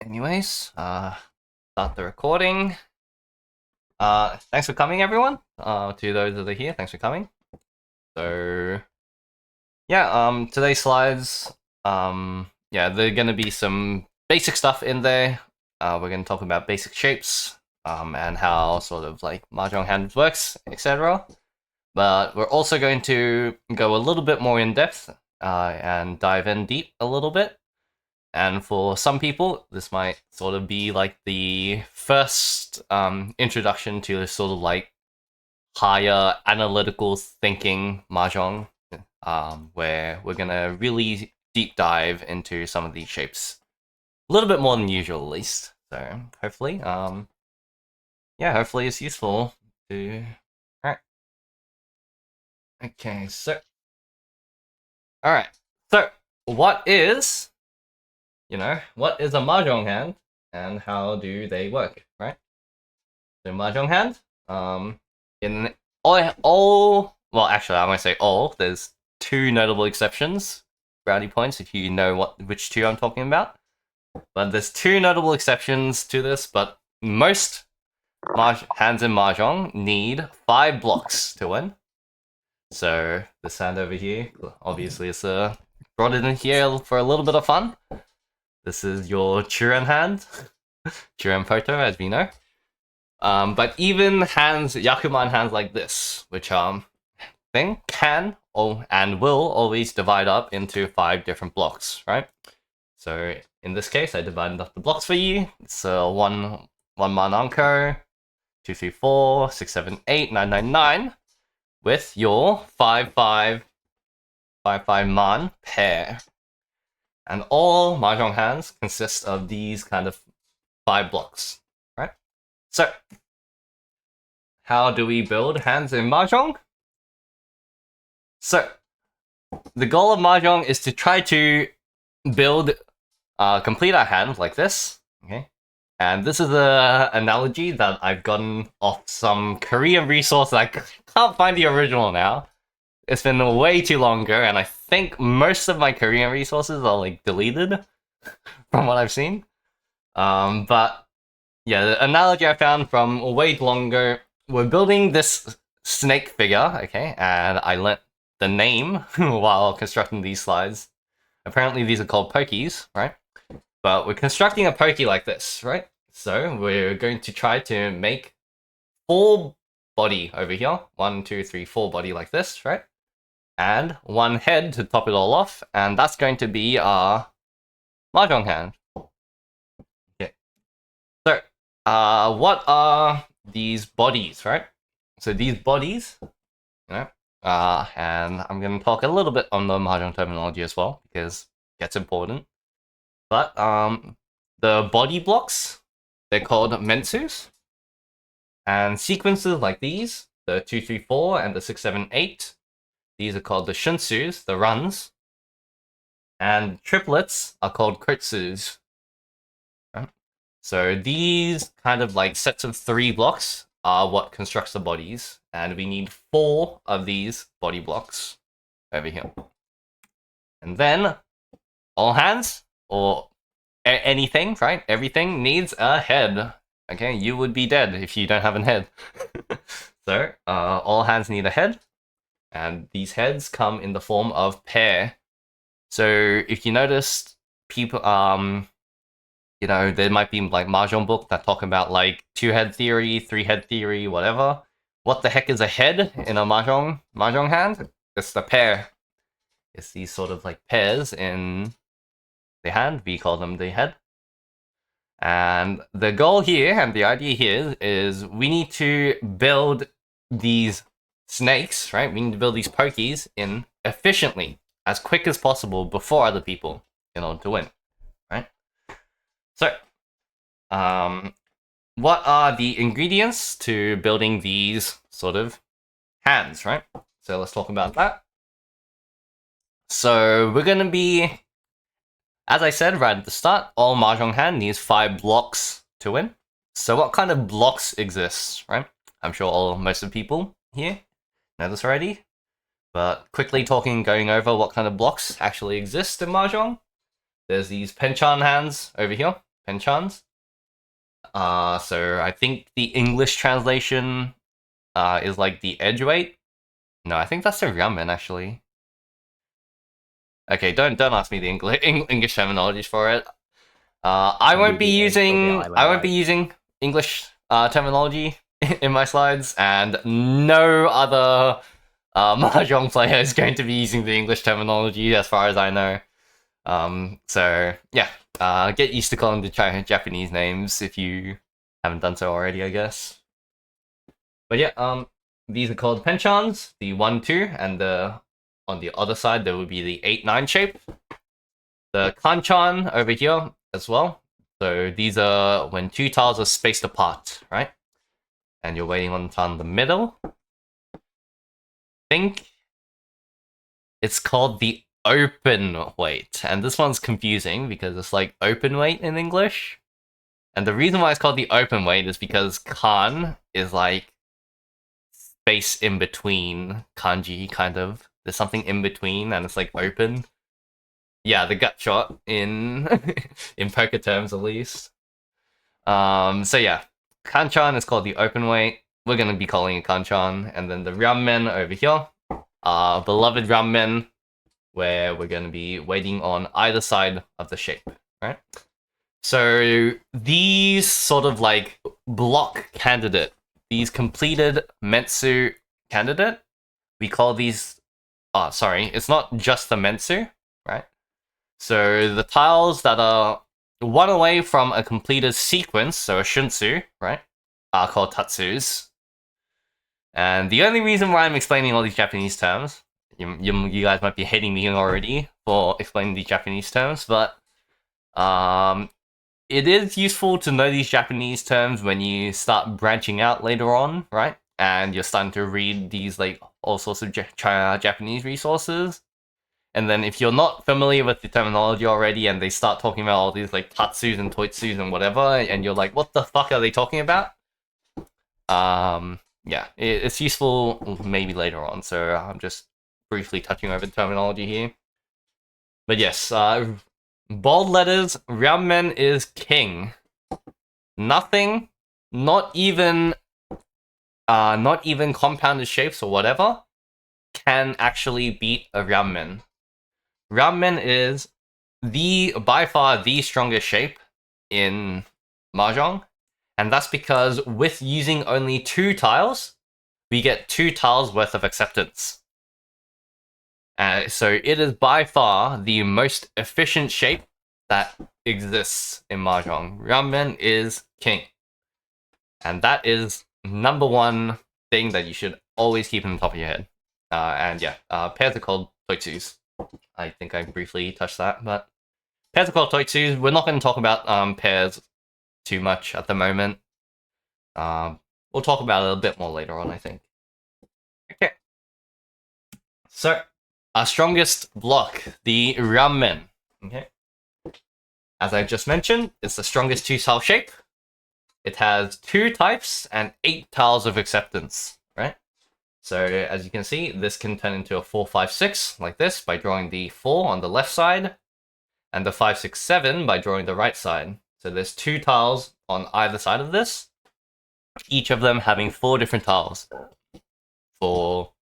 Anyways, start the recording. Thanks for coming, everyone. To those that are here, thanks for coming. So, yeah, today's slides, yeah, there are gonna be some basic stuff in there. We're gonna talk about basic shapes, and how sort of like Mahjong hand works, etc. But we're also going to go a little bit more in depth, and dive in deep a little bit. And for some people, this might sort of be like the first introduction to sort of like higher analytical thinking Mahjong, where we're gonna really deep dive into some of these shapes. A little bit more than usual, at least. So hopefully, yeah, hopefully it's useful to... Alright. Okay, so... Alright, so what is... what is a Mahjong hand, and how do they work, right? So Mahjong hand, in well, actually, I'm gonna say all. There's two notable exceptions. Brownie points if you know which two I'm talking about. But there's two notable exceptions to this. But most hands in Mahjong need 5 blocks to win. So this hand over here, obviously, it's brought it in here for a little bit of fun. This is your Churen hand, Churen Poto, as we know. But even hands, Yakuman hands like this, which can and will always divide up into 5 different blocks, right? So in this case, I divided up the blocks for you. It's one Mananko, 2, 3, 4, 6, 7, 8, 9, 9, 9, with your 5, 5, 5, 5 man pair. And all Mahjong hands consist of these kind of 5 blocks, right? So, how do we build hands in Mahjong? So, the goal of Mahjong is to try to build, complete our hand like this, okay? And this is an analogy that I've gotten off some Korean resource that I can't find the original now. It's been way too longer, and I think most of my Korean resources are like deleted from what I've seen. But yeah, the analogy I found from way longer, we're building this snake figure, okay, and I learnt the name while constructing these slides. Apparently these are called pokies, right? But we're constructing a pokey like this, right? So we're going to try to make 4 body over here. 1, 2, 3, 4 body like this, right? And 1 head to top it all off, and that's going to be our Mahjong hand. Okay. So, what are these bodies, right? So these bodies, and I'm going to talk a little bit on the Mahjong terminology as well, because it gets important. But, the body blocks, they're called mentsus. And sequences like these, the 2, 3, 4, and the 6, 7, 8, these are called the shunsus, the runs. And triplets are called kotsus. Right? So these kind of like sets of 3 blocks are what constructs the bodies. And we need 4 of these body blocks over here. And then all hands, or anything, right? Everything needs a head. Okay, you would be dead if you don't have a head. So, all hands need a head. And these heads come in the form of pair. So if you noticed, people, there might be like Mahjong book that talk about like 2-head theory, 3-head theory, whatever. What the heck is a head in a Mahjong hand? It's the pair. It's these sort of like pairs in the hand. We call them the head. And the goal here and the idea here is we need to build these snakes, right? We need to build these pokies in efficiently, as quick as possible before other people in order to win, right? So, what are the ingredients to building these sort of hands, right? So let's talk about that. So we're going to be, as I said right at the start, all Mahjong hand needs 5 blocks to win. So what kind of blocks exist, right? I'm sure most of the people here know this already. But quickly going over what kind of blocks actually exist in Mahjong. There's these Penchan hands over here. penchans. So I think the English translation is like the edge weight. No, I think that's the ramen actually. Okay, don't ask me the English terminologies for it. I won't be using English terminology in my slides, and no other Mahjong player is going to be using the English terminology as far as I know. So yeah, get used to calling the Japanese names if you haven't done so already, I guess. But yeah, these are called penchans, the 1-2, and on the other side there would be the 8-9 shape. The kanchan over here as well. So these are when two tiles are spaced apart, right? And you're waiting on the middle. I think it's called the open weight, and this one's confusing because it's like open weight in English. And the reason why it's called the open weight is because kan is like space in between kanji, kind of. There's something in between, and it's like open. Yeah, the gut shot in in poker terms, at least. So yeah, kanchan is called the open weight. We're gonna be calling it kanchan, and then the ramen over here, beloved ramen, where we're gonna be waiting on either side of the shape, right? So these sort of like block candidate, these completed Metsu candidate, we call these. Oh, sorry, it's not just the Metsu, right? So the tiles that are one away from a completed sequence, so a Shunsu, right, are called Tatsus. And the only reason why I'm explaining all these Japanese terms, you guys might be hating me already for explaining these Japanese terms, but it is useful to know these Japanese terms when you start branching out later on, right? And you're starting to read these like all sorts of Japanese resources. And then if you're not familiar with the terminology already and they start talking about all these like tatsus and toitsus and whatever, and you're like, what the fuck are they talking about? Yeah, it's useful maybe later on, so I'm just briefly touching over the terminology here. But yes, bold letters, ramen is king. Nothing, not even compounded shapes or whatever, can actually beat a ramen. Ramen is by far the strongest shape in Mahjong, and that's because with using only 2 tiles, we get 2 tiles worth of acceptance. So it is by far the most efficient shape that exists in Mahjong. Ramen is king. And that is number 1 thing that you should always keep in the top of your head. And yeah, pairs are called toitsus. I think I briefly touched that, but pairs are called toitsus. We're not going to talk about pairs too much at the moment. We'll talk about it a bit more later on, I think. Okay. So, our strongest block, the ramen. Okay. As I just mentioned, it's the strongest 2-tile shape. It has 2 types and 8 tiles of acceptance, right? So as you can see, this can turn into a 4-5-6 like this by drawing the 4 on the left side, and the 5-6-7 by drawing the right side. So there's 2 tiles on either side of this, each of them having 4 different tiles. For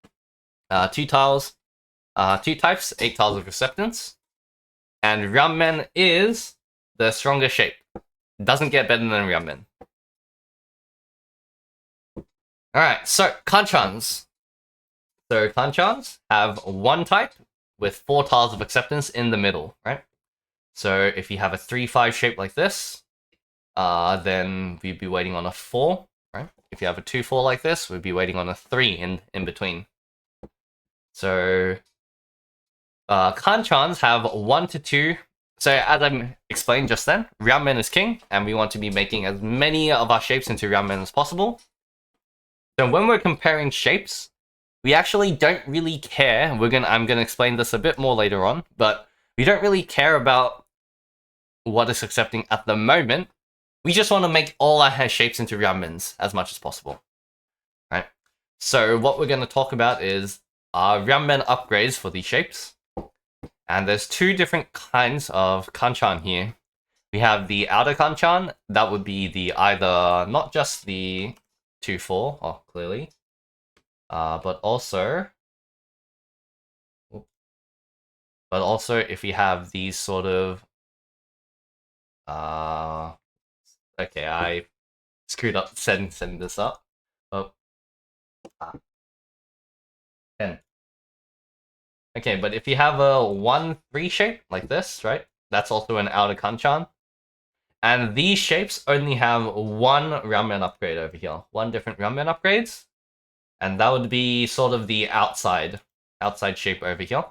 2 tiles, 2 types, 8 tiles of acceptance, and ramen is the strongest shape. Doesn't get better than ramen. Alright, so kanchans. So kanchans have 1 type with 4 tiles of acceptance in the middle, right? So if you have a 3-5 shape like this, then we'd be waiting on a 4, right? If you have a 2-4 like this, we'd be waiting on a 3 in between. So kanchans have 1 to 2. So as I explained just then, ramen is king, and we want to be making as many of our shapes into ramen as possible. So when we're comparing shapes, we actually don't really care. I'm gonna explain this a bit more later on, but we don't really care about what is accepting at the moment. We just want to make all our shapes into ramens as much as possible, right? So what we're gonna talk about is our ramen upgrades for these shapes, and there's 2 different kinds of kanchan here. we have the outer kanchan. That would be the either not just the 2-4, oh clearly, but also if we have these sort of okay, I screwed up setting this up. Oh, 10. Okay, but if you have a 1-3 shape like this, right? That's also an outer kanchan. And these shapes only have one ramen upgrade over here. One different ramen upgrades. And that would be sort of the outside shape over here.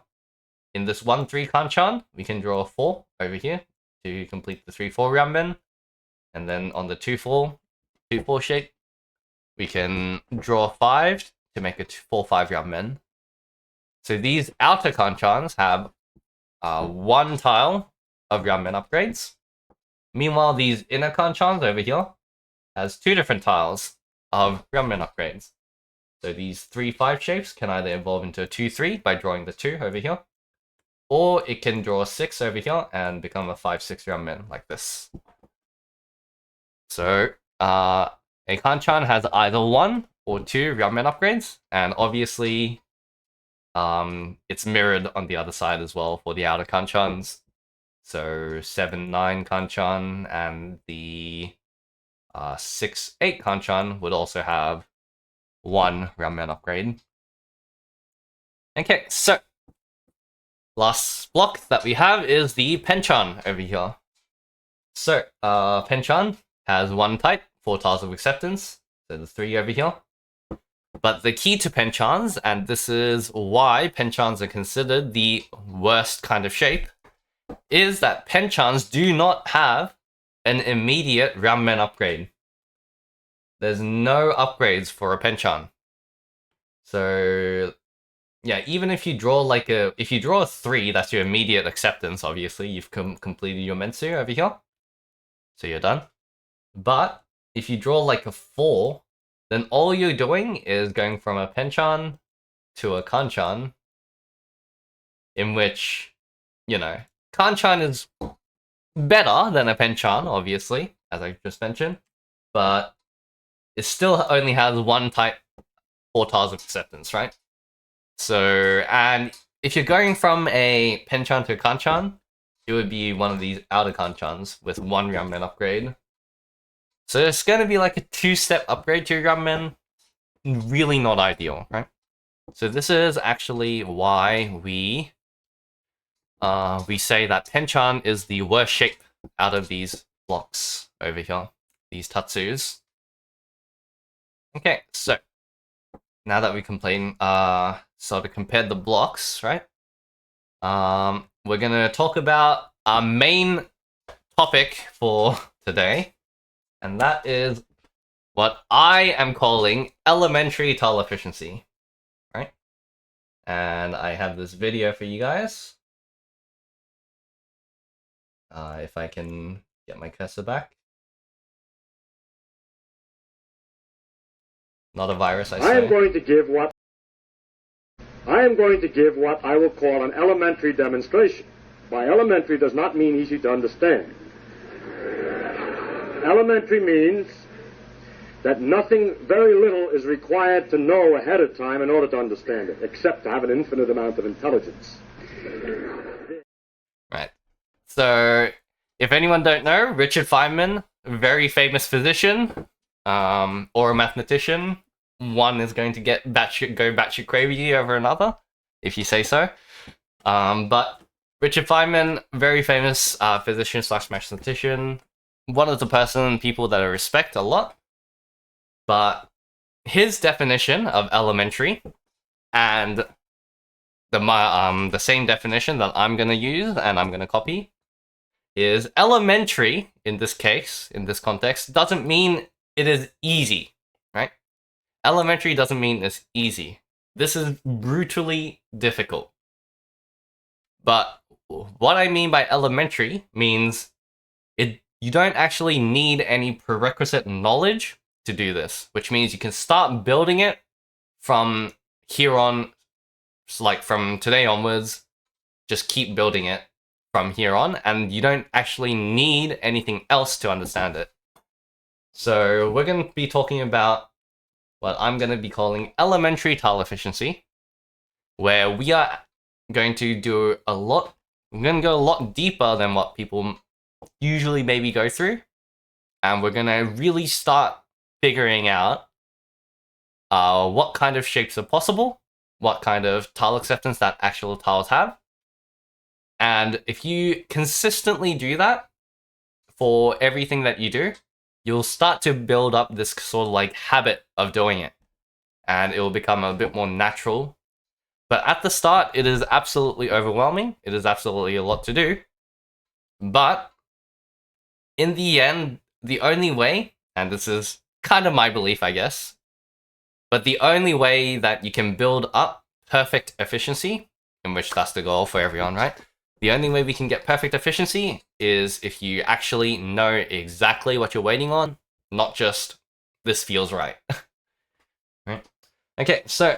In this 1-3 kanchan, we can draw a 4 over here to complete the 3-4 ramen. And then on the 2-4 shape, we can draw 5 to make a 4-5 ramen. So these outer kanchans have one tile of ramen upgrades. Meanwhile, these inner kanchans over here has 2 different tiles of ramen upgrades. So these 3-5 shapes can either evolve into a 2-3 by drawing the 2 over here, or it can draw a 6 over here and become a 5-6 ramen like this. So a kanchan has either 1 or 2 ramen upgrades, and obviously it's mirrored on the other side as well for the outer kanchans. So 7-9 kanchan and the 6-8 kanchan would also have 1 ramen upgrade. Okay, so last block that we have is the penchan over here. So penchan has 1 type, 4 tiles of acceptance, so the 3 over here. But the key to penchans, and this is why penchans are considered the worst kind of shape, is that penchans do not have an immediate ramen upgrade. There's no upgrades for a penchan. So yeah, even if you draw if you draw a 3, that's your immediate acceptance, obviously. You've completed your mensu over here. So you're done. But if you draw like a 4, then all you're doing is going from a penchan to a kanchan, in which, you know, kanchan is better than a penchan, obviously, as I just mentioned, but it still only has 1 type, 4 tiles of acceptance, right? So, and if you're going from a penchan to a kanchan, it would be one of these outer kanchans with 1 ramen upgrade. So it's going to be like a 2-step upgrade to your ramen. Really not ideal, right? So this is actually why we say that penchan is the worst shape out of these blocks over here, these tatsus. Okay, so now that we sort of compared the blocks, right? We're gonna talk about our main topic for today, and that is what I am calling elementary tile efficiency, right? And I have this video for you guys. If I can get my cursor back. Not a virus, I say. I am going to give what I will call an elementary demonstration. By elementary does not mean easy to understand. Elementary means that nothing, very little, is required to know ahead of time in order to understand it, except to have an infinite amount of intelligence. Right. So, if anyone don't know, Richard Feynman, very famous physician, or a mathematician, one is going to go batshit crazy over another, if you say so. But Richard Feynman, very famous physician / mathematician, one of the people that I respect a lot. But his definition of elementary and the same definition that I'm going to use and I'm going to copy is elementary in this case, in this context, doesn't mean it is easy, right? Elementary doesn't mean it's easy. This is brutally difficult. But what I mean by elementary means you don't actually need any prerequisite knowledge to do this, which means you can start building it from here on, like from today onwards, just keep building it from here on, and you don't actually need anything else to understand it. So we're going to be talking about what I'm going to be calling elementary tile efficiency, where we are going to do a lot. We're going to go a lot deeper than what people usually maybe go through, and we're going to really start figuring out what kind of shapes are possible, what kind of tile acceptance that actual tiles have. And if you consistently do that for everything that you do, you'll start to build up this sort of like habit of doing it. And it will become a bit more natural. But at the start, it is absolutely overwhelming. It is absolutely a lot to do. But in the end, the only way, and this is kind of my belief, I guess, but the only way that you can build up perfect efficiency, in which that's the goal for everyone, right? The only way we can get perfect efficiency is if you actually know exactly what you're waiting on, not just this feels right. Right? Okay, so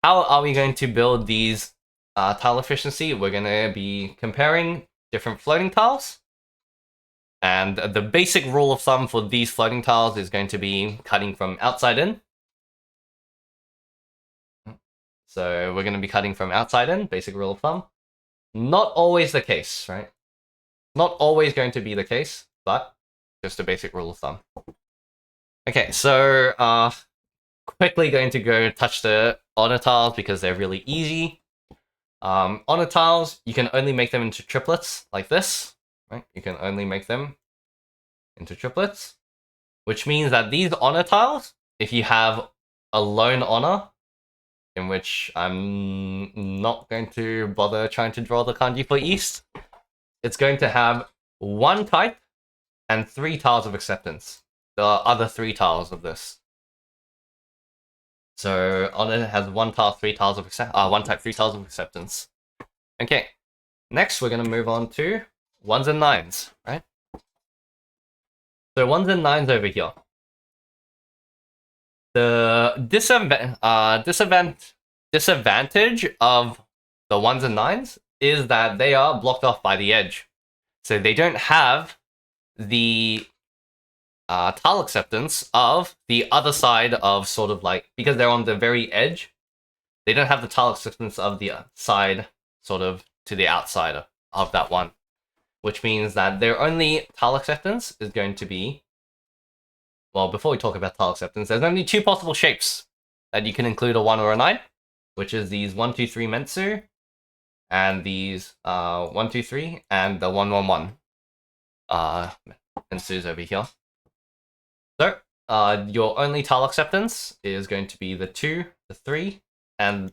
how are we going to build these tile efficiency? We're going to be comparing different floating tiles. And the basic rule of thumb for these floating tiles is going to be cutting from outside in. So we're going to be cutting from outside in, basic rule of thumb. Not always the case, right? Not always going to be the case, but just a basic rule of thumb. Okay, so quickly going to go touch the honor tiles because they're really easy. Honor tiles, you can only make them into triplets like this, right? You can only make them into triplets, which means that these honor tiles, if you have a lone honor, in which I'm not going to bother trying to draw the kanji for East, it's going to have one type and 3 tiles of acceptance. There are other 3 tiles of this. So honor has 1 tile, 3 tiles of one type, 3 tiles of acceptance. Okay, next we're gonna move on to 1s and 9s, right? So 1s and 9s over here. The disadvantage of the 1s and 9s is that they are blocked off by the edge. So they don't have the tile acceptance of the other side of sort of like, because they're on the very edge, they don't have the tile acceptance of the side sort of to the outside of that one. Which means that their only tile acceptance is going to be, well, before we talk about tile acceptance, there's only 2 possible shapes that you can include a 1 or a 9, which is these 1, 2, 3 Mentsu, and these 1, 2, 3, and the 1, 1, 1 Mentsus over here. So, your only tile acceptance is going to be the 2, the 3, and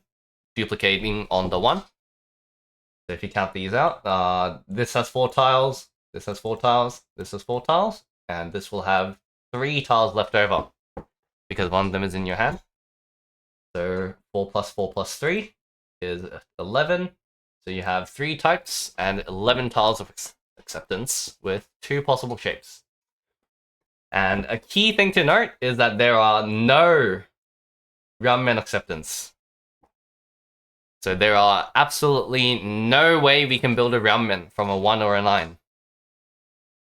duplicating on the 1. So if you count these out, this has 4 tiles, this has 4 tiles, this has 4 tiles, and this will have 3 tiles left over, because one of them is in your hand. So 4 plus 4 plus 3 is 11. So you have 3 types and 11 tiles of acceptance with 2 possible shapes. And a key thing to note is that there are no Ramen acceptance. So there are absolutely no way we can build a Ramen from a 1 or a 9.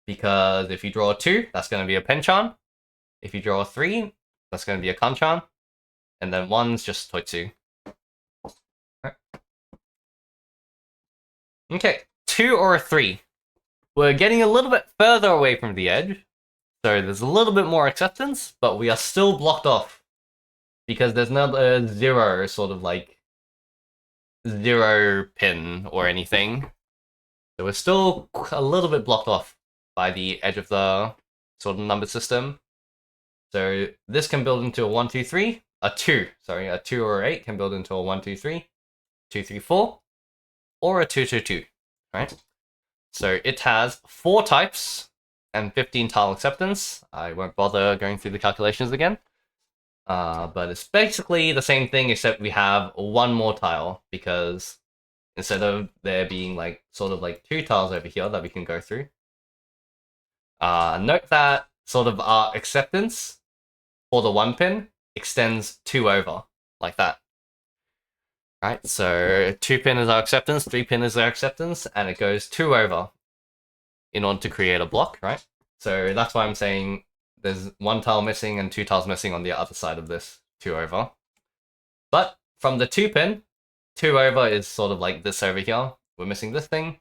Because if you draw a 2, that's going to be a Penchan. If you draw a 3, that's going to be a Kanchan. And then 1's just Toitsu. Okay, 2 or a 3. We're getting a little bit further away from the edge. So there's a little bit more acceptance, but we are still blocked off. Because there's not a 0 sort of like 0 pin or anything. So we're still a little bit blocked off by the edge of the sort of number system. So this can build into a 1, 2, 3. A 2 or 8 can build into a 1, 2, 3, 2, 3, 4, or a 2, 2, 2, right? So it has 4 types and 15 tile acceptance. I won't bother going through the calculations again. But it's basically the same thing, except we have 1 more tile, because instead of there being like sort of like 2 tiles over here that we can go through. Note that sort of our acceptance for the 1 pin extends 2 over, like that. Right, so 2-pin is our acceptance, 3-pin is our acceptance, and it goes 2 over in order to create a block, right? So that's why I'm saying there's 1 tile missing and 2 tiles missing on the other side of this 2 over. But from the 2-pin, 2 over is sort of like this over here. We're missing this thing.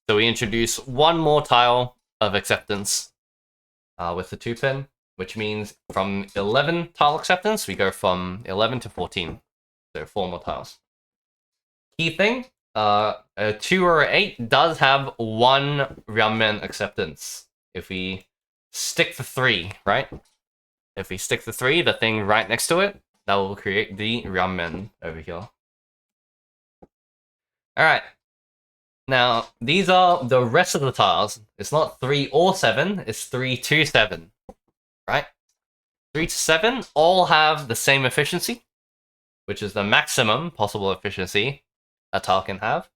So we introduce 1 more tile of acceptance with the 2-pin, which means from 11 tile acceptance, we go from 11 to 14. So 4 more tiles. Key thing, a 2 or 8 does have 1 Ramen acceptance. If we stick the 3, right? If we stick the 3, the thing right next to it, that will create the Ramen over here. Alright. Now, these are the rest of the tiles. It's not 3 or 7, it's 3 to 7. Right? 3 to 7 all have the same efficiency, which is the maximum possible efficiency a tile can have.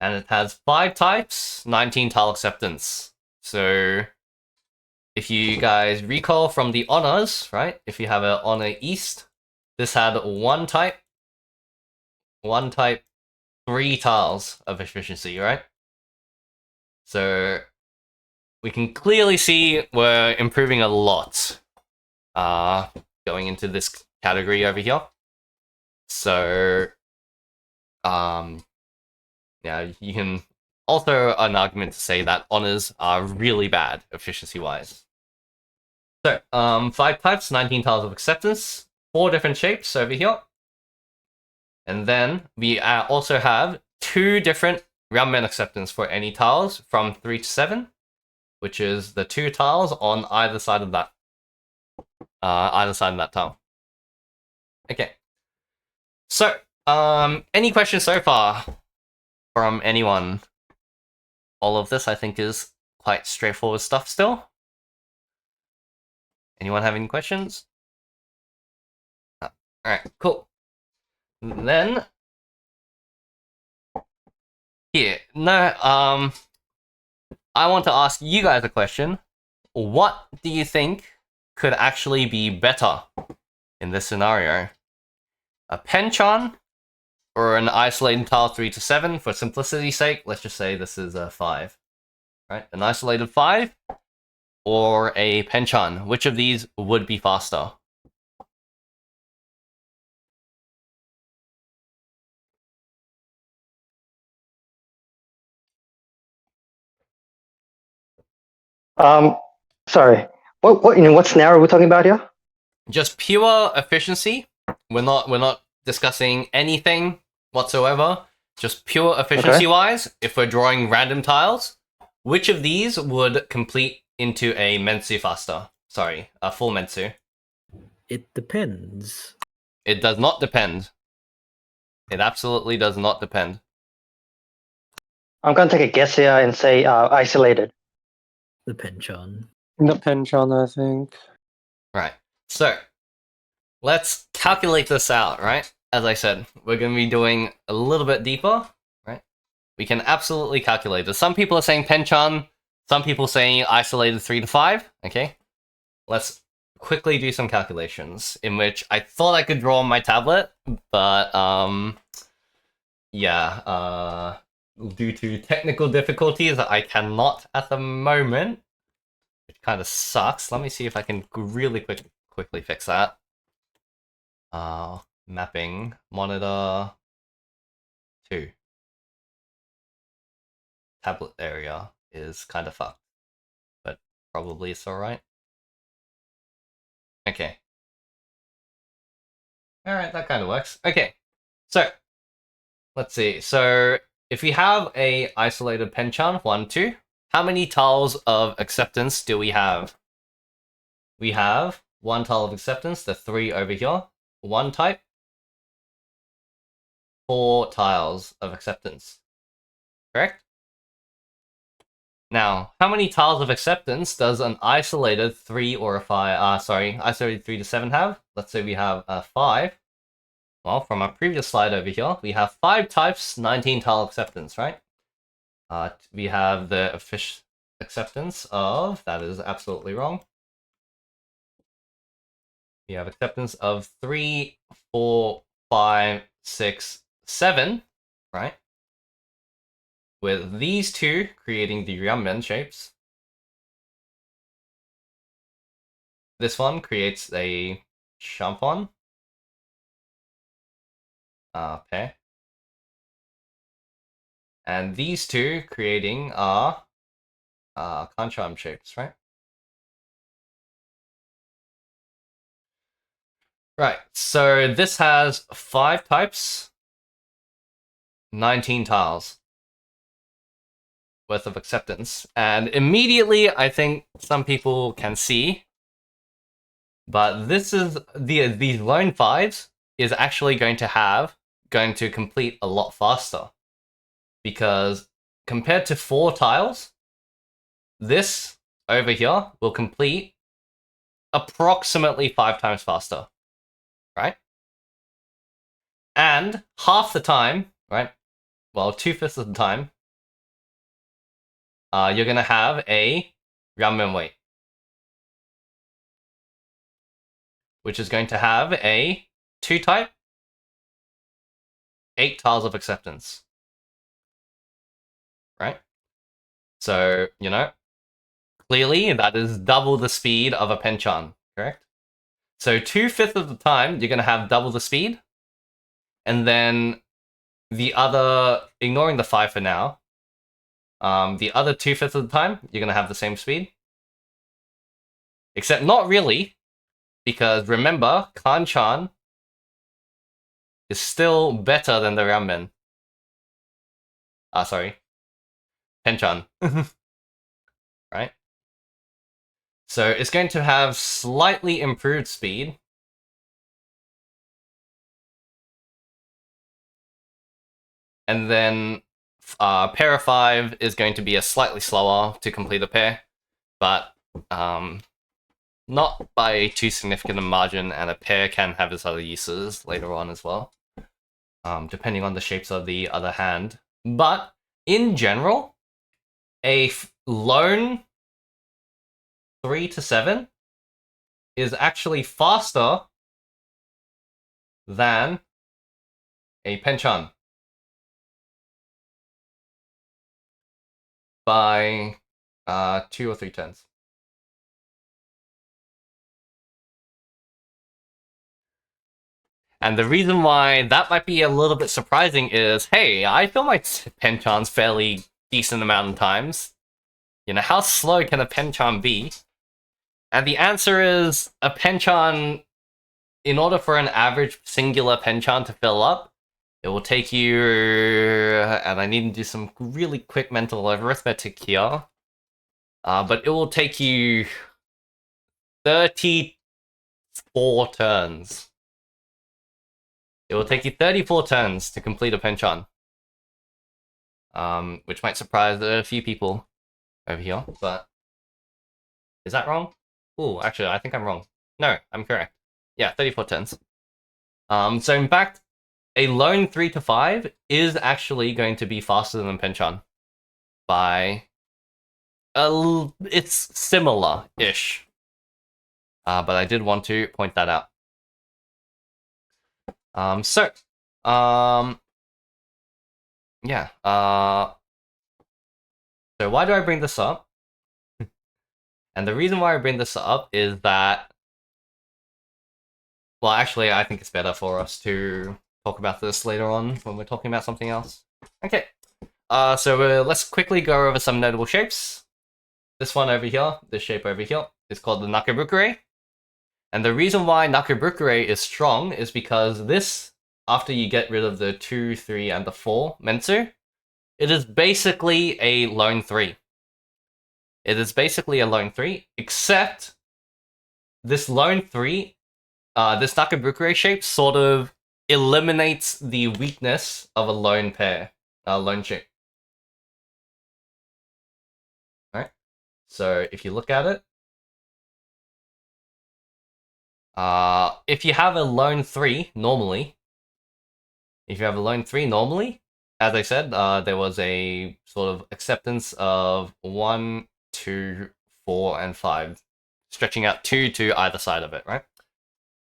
And it has 5 types, 19 tile acceptance. So, if you guys recall from the honors, right? If you have an honor east, this had 1 type, 3 tiles of efficiency, right? So, we can clearly see we're improving a lot going into this category over here. So, yeah, you can also an argument to say that honors are really bad efficiency-wise. So, 5 types, 19 tiles of acceptance, 4 different shapes over here. And then we also have 2 different Ramen acceptance for any tiles from 3 to 7, which is the 2 tiles on either side of that. Either side of that tile. Okay. So, any questions so far from anyone? All of this, I think, is quite straightforward stuff still. Anyone have any questions? Alright, cool. Then, here, no, I want to ask you guys a question. What do you think could actually be better in this scenario? A penchant or an isolated tile 3 to 7? For simplicity's sake, let's just say this is a 5. Right? An isolated 5 or a penchant. Which of these would be faster? Sorry. What scenario are we talking about here? Just pure efficiency. We're not discussing anything whatsoever. Just pure efficiency wise, if we're drawing random tiles, which of these would complete into a Mensu faster? Sorry, a full Mensu. It depends. It does not depend. It absolutely does not depend. I'm gonna take a guess here and say isolated. The penchant. The penchant, I think. Right. So, let's calculate this out, right? As I said, we're going to be doing a little bit deeper, right? We can absolutely calculate this. Some people are saying penchant, some people saying isolated 3 to 5, okay? Let's quickly do some calculations, in which I thought I could draw on my tablet, but, yeah, due to technical difficulties, I cannot at the moment, which kind of sucks. Let me see if I can really quickly fix that. Mapping monitor 2. Tablet area is kind of fucked, but probably it's alright. Okay. Alright, that kind of works. Okay, so let's see. So if we have a isolated penchant 1, 2, how many tiles of acceptance do we have? We have 1 tile of acceptance, the 3 over here, 1 type, 4 tiles of acceptance. Correct? Now, how many tiles of acceptance does an isolated 3 or a 5, isolated 3 to 7 have? Let's say we have a 5. Well, from our previous slide over here, we have 5 types, 19 tile acceptance, right? We have the acceptance of, that is absolutely wrong. We have acceptance of 3, 4, 5, 6, 7, right? With these two creating the Ryumen shapes. This one creates a Champon pair. And these two creating are Kanchan shapes, right? Right, so this has 5 types, 19 tiles worth of acceptance. And immediately, I think some people can see, but this is these lone 5s is actually going to complete a lot faster. Because compared to 4 tiles, this over here will complete approximately 5 times faster, right? And half the time, right? Well, 2/5 of the time, you're gonna have a Ramen weight, which is going to have a 2 type, 8 tiles of acceptance, right? So, you know, clearly that is double the speed of a Penchan, correct? So 2/5 of the time, you're gonna have double the speed, and then the other, ignoring the 5 for now, the other 2/5 of the time, you're gonna have the same speed. Except not really, because remember, Kanchan is still better than the Ramen. Sorry. Penchan. Right? So it's going to have slightly improved speed. And then pair of 5 is going to be a slightly slower to complete a pair, but not by too significant a margin, and a pair can have its other uses later on as well, depending on the shapes of the other hand. But in general, a lone 3 to 7 is actually faster than a Penchan by 2 or 3 turns. And the reason why that might be a little bit surprising is, hey, I feel my Penchan's fairly decent amount of times. You know, how slow can a Penchan be? And the answer is, a Penchan, in order for an average singular Penchan to fill up, it will take you, and I need to do some really quick mental arithmetic here, but it will take you 34 turns. It will take you 34 turns to complete a Penchan. Which might surprise a few people over here, but is that wrong? Ooh, actually, I think I'm wrong. No, I'm correct. Yeah, 34 turns. So in fact, a lone 3 to 5 is actually going to be faster than Penchan by it's similar-ish. But I did want to point that out. Yeah. So why do I bring this up? And the reason why I bring this up is that, well, actually, I think it's better for us to talk about this later on when we're talking about something else. Okay. So let's quickly go over some notable shapes. This one over here, this shape over here, is called the Nakabukure. And the reason why Nakabukure is strong is because this, after you get rid of the 2, 3, and the 4 Mentsu, it is basically a lone 3. It is basically a lone 3, except this lone 3, this Nakabukure shape sort of eliminates the weakness of a lone pair, lone shape. Alright, so if you look at it, if you have a lone 3 normally, as I said, there was a sort of acceptance of 1, 2, 4, and 5, stretching out 2 to either side of it, right?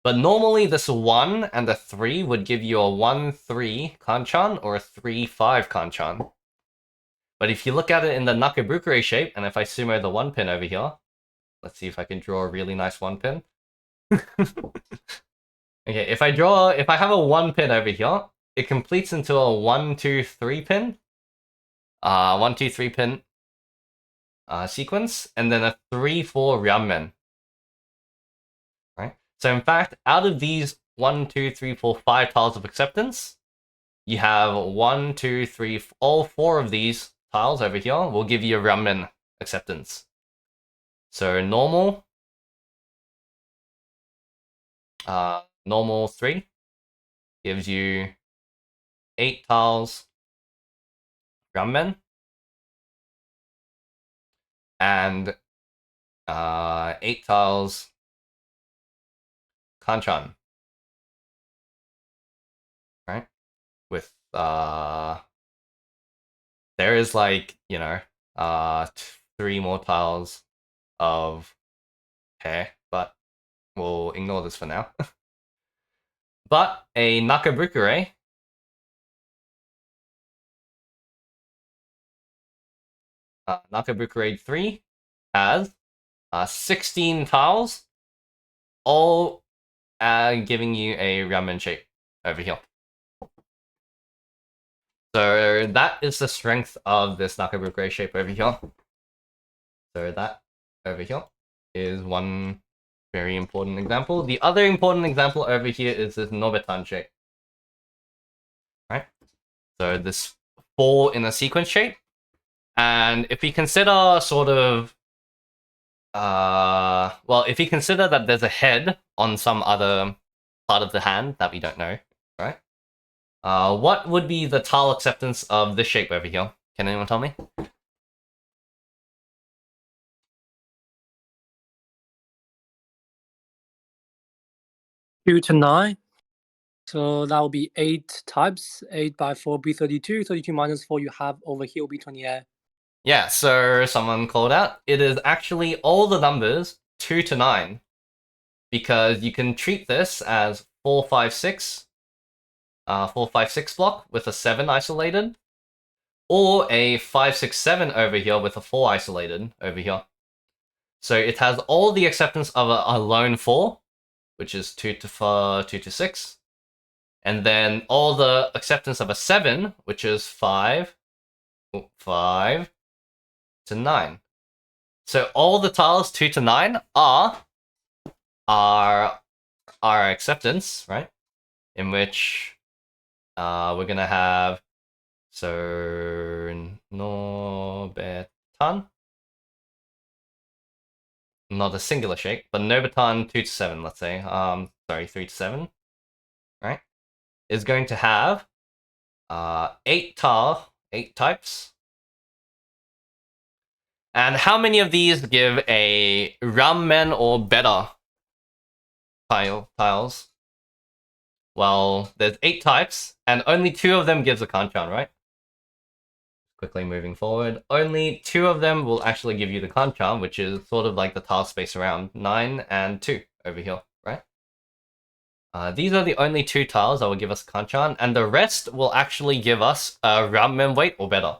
But normally this 1 and the 3 would give you a 1-3 kanchan or a 3-5 kanchan. But if you look at it in the Nakabukure shape, and if I sumo the 1 pin over here, let's see if I can draw a really nice 1 pin. Okay, if I have a 1 pin over here, it completes into a 1-2-3 pin. 1-2-3 pin sequence, and then a 3-4 Ryamen. Right? So in fact, out of these 1, 2, 3, 4, 5 tiles of acceptance, you have 1, 2, 3, all 4 of these tiles over here will give you a Ryamen acceptance. So normal, normal 3 gives you 8 tiles Ryamen, and 8 tiles Kanchan. Right? With there is like, 3 more tiles of hair, but we'll ignore this for now. But a Nakabukure Nakabukure 3 has 16 tiles, all giving you a ramen shape over here. So that is the strength of this Nakabukure shape over here. So that over here is one very important example. The other important example over here is this Nobetan shape. Right? So this 4 in a sequence shape. And if we consider sort of well, if you consider that there's a head on some other part of the hand that we don't know, right? What would be the tile acceptance of this shape over here? Can anyone tell me? 2 to 9. So that will be 8 types. 8 by 4 be 32. 32 minus 4 you have over here will be 28. Yeah, so someone called out. It is actually all the numbers 2 to 9. Because you can treat this as 4, 5, 6. 4, 5, 6 block with a 7 isolated. Or a 5, 6, 7 over here with a 4 isolated over here. So it has all the acceptance of a lone 4, which is 2 to 6. And then all the acceptance of a 7, which is 5 to 9. So all the tiles 2 to 9 are acceptance, right? In which we're gonna have Nobetan. Not a singular shape, but Nobetan 2 to 7, let's say. Sorry, 3 to 7. Right? Is going to have 8 types. And how many of these give a ramen or better tiles? Well, there's 8 types, and only 2 of them gives a kanchan, right? Quickly moving forward, only 2 of them will actually give you the kanchan, which is sort of like the tile space around 9 and 2 over here, right? These are the only 2 tiles that will give us kanchan, and the rest will actually give us a ramen weight or better.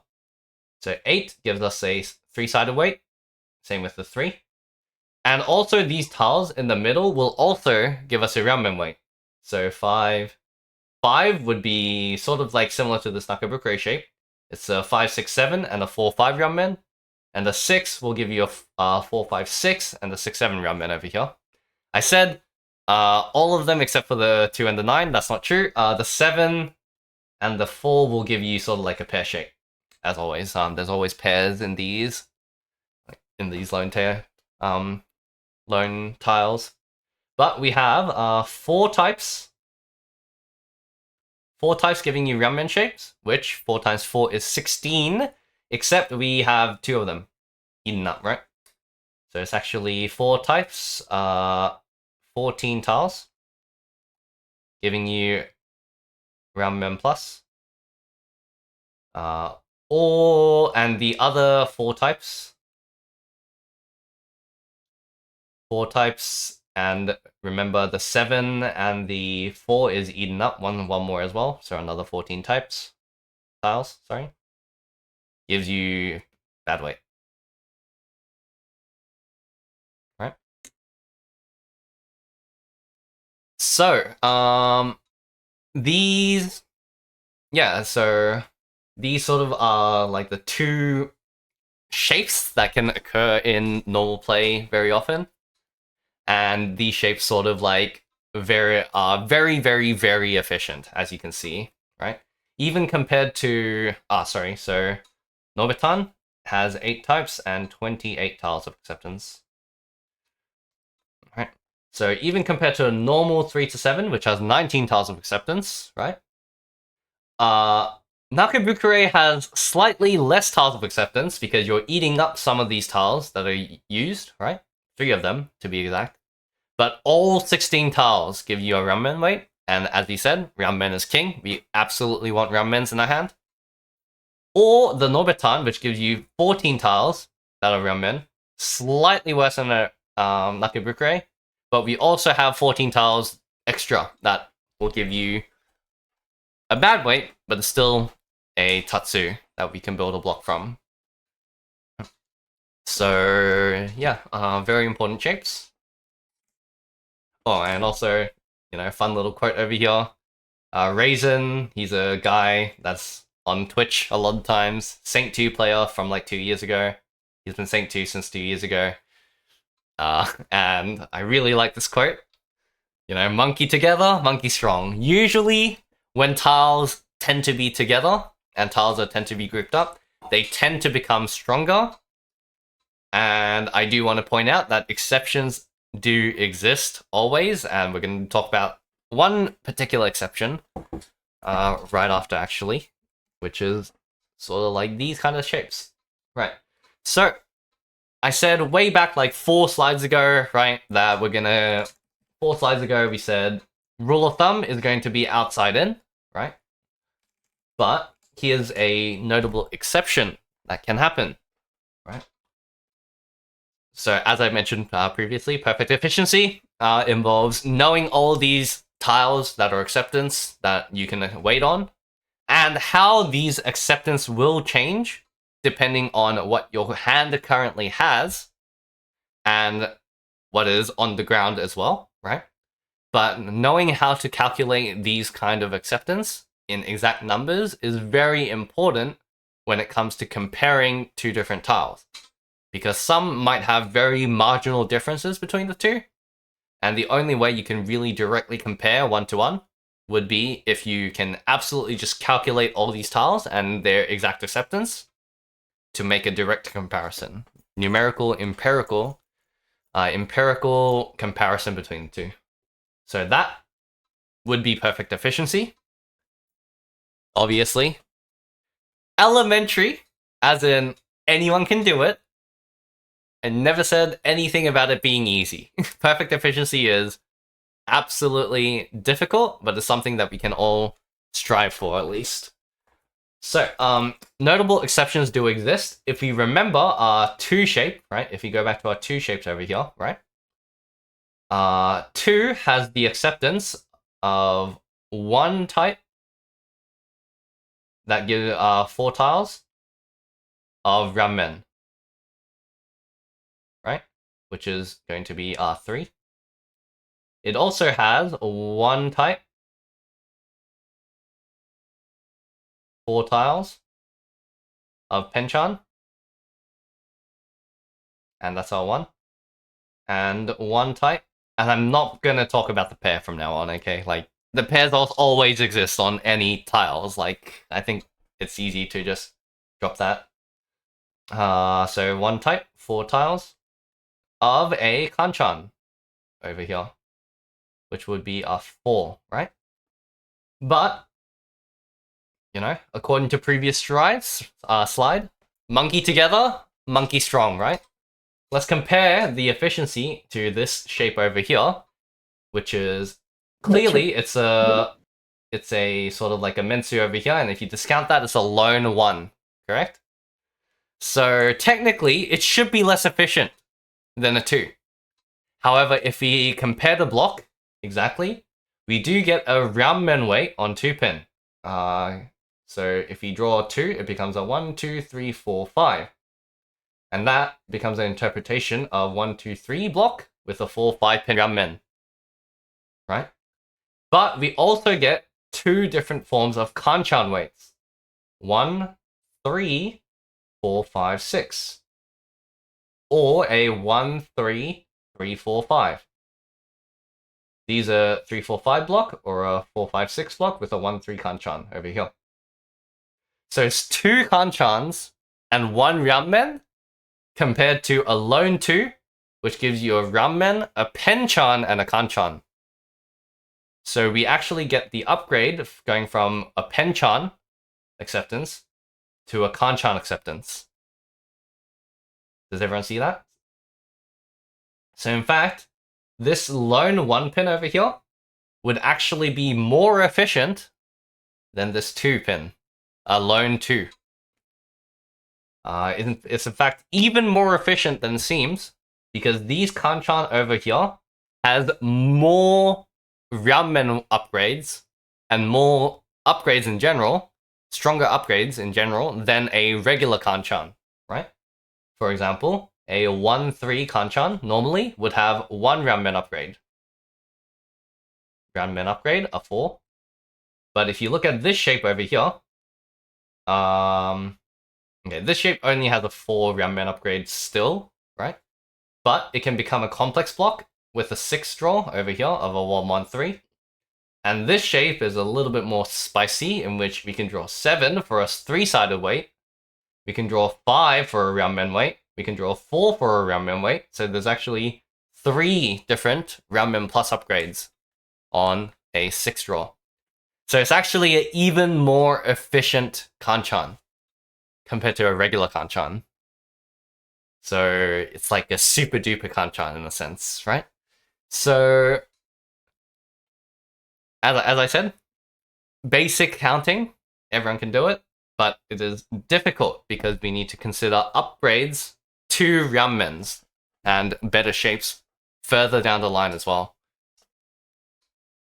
So 8 gives us a 3-sided weight, same with the 3. And also these tiles in the middle will also give us a ramen weight. So 5 would be sort of like similar to this Nakabukure shape. It's a 5, 6, 7 and a 4, 5 ramen. And the 6 will give you a 4, 5, 6 and a 6, 7 ramen over here. I said all of them except for the 2 and the 9. That's not true. The 7 and the 4 will give you sort of like a pear shape. As always, there's always pairs in these lone tiles. But we have 4 types. 4 types giving you ramen shapes, which 4 times 4 is 16, except we have 2 of them eaten up, right? So it's actually 4 types, 14 tiles, giving you ramen plus. And the other 4 types And remember, the 7 and the 4 is eaten up, one more as well, so another 14 tiles, sorry. Gives you bad weight. Right? So, these sort of are like the two shapes that can occur in normal play very often. And these shapes sort of like are very, very, very efficient, as you can see, right? Even compared to so Norbitan has 8 types and 28 tiles of acceptance. Right. So even compared to a normal 3 to 7, which has 19 tiles of acceptance, right? Nakabukure has slightly less tiles of acceptance because you're eating up some of these tiles that are used, right? 3 of them, to be exact. But all 16 tiles give you a Ramen weight, and as we said, Ramen is king. We absolutely want Ramens in our hand. Or the Norbitan, which gives you 14 tiles that are Ramen, slightly worse than a Nakabukure, but we also have 14 tiles extra that will give you a bad weight, but it's still a Tatsu that we can build a block from. So yeah, very important shapes. Oh, and also, fun little quote over here. Raisin, he's a guy that's on Twitch a lot of times. Saint 2 player from like 2 years ago. He's been Saint 2 since 2 years ago. And I really like this quote. Monkey together, monkey strong. Usually, when tiles tend to be together and tiles tend to be grouped up, they tend to become stronger. And I do want to point out that exceptions do exist always, and we're going to talk about one particular exception right after, actually, which is sort of like these kind of shapes. Right. So, I said way back like 4 slides ago, right, that 4 slides ago we said rule of thumb is going to be outside in, right? But here's a notable exception that can happen, right? So as I mentioned previously, perfect efficiency involves knowing all these tiles that are acceptance that you can wait on, and how these acceptance will change depending on what your hand currently has and what is on the ground as well, right? But knowing how to calculate these kind of acceptance in exact numbers is very important when it comes to comparing 2 different tiles. Because some might have very marginal differences between the 2, and the only way you can really directly compare 1-to-1 would be if you can absolutely just calculate all these tiles and their exact acceptance to make a direct comparison. Numerical, empirical comparison between the 2. So that would be perfect efficiency. Obviously. Elementary, as in anyone can do it. And never said anything about it being easy. Perfect efficiency is absolutely difficult, but it's something that we can all strive for, at least. So, notable exceptions do exist. If we remember our 2 shape, right? If we go back to our 2 shapes over here, right? 2 has the acceptance of 1 type that gives 4 tiles of Ramen, right? Which is going to be 3. It also has 1 type, 4 tiles of Penchan, and that's our 1. And 1 type, and I'm not gonna talk about the pair from now on, okay? Like, the pairs always exist on any tiles, like, I think it's easy to just drop that. So 1 type, 4 tiles of a Kanchan over here, which would be a 4, right? But, according to previous slide, monkey together, monkey strong, right? Let's compare the efficiency to this shape over here, which is clearly it's a sort of like a Mensu over here, and if you discount that, it's a lone 1, correct? So technically, it should be less efficient than a 2. However, if we compare the block exactly, we do get a ramen weight on 2 pin. So if we draw 2, it becomes a 1, 2, 3, 4, 5. And that becomes an interpretation of 1, 2, 3 block with a 4, 5 pin ramen. Right? But we also get 2 different forms of kanchan weights. 1, 3, 4, 5, 6. Or a 1, 3, 3, 4, 5. These are 3, 4, 5 block or a 4, 5, 6 block with a 1, 3 kanchan over here. So it's 2 kanchans and 1 ramen compared to a lone 2, which gives you a ramen, a penchan, and a kanchan. So we actually get the upgrade going from a penchan acceptance to a kanchan acceptance. Does everyone see that? So in fact, this lone 1 pin over here would actually be more efficient than this 2 pin, a lone 2. It's in fact even more efficient than it seems, because these kanchan over here has more ramen upgrades and more upgrades in general, stronger upgrades in general than a regular kanchan, right? For example, a 1-3 kanchan normally would have 1 ramen upgrade. Ramen upgrade, a 4. But if you look at this shape over here, okay, this shape only has a 4 ramen upgrade still, right? But it can become a complex block with a 6 draw over here of a 1-1-3. And this shape is a little bit more spicy, in which we can draw 7 for a 3-sided weight. We can draw 5 for a ramen weight. We can draw 4 for a ramen weight. So there's actually 3 different ramen plus upgrades on a 6 draw. So it's actually an even more efficient kanchan compared to a regular kanchan. So it's like a super duper kanchan in a sense, right? So as I said, basic counting, everyone can do it, but it is difficult because we need to consider upgrades to ramens and better shapes further down the line as well.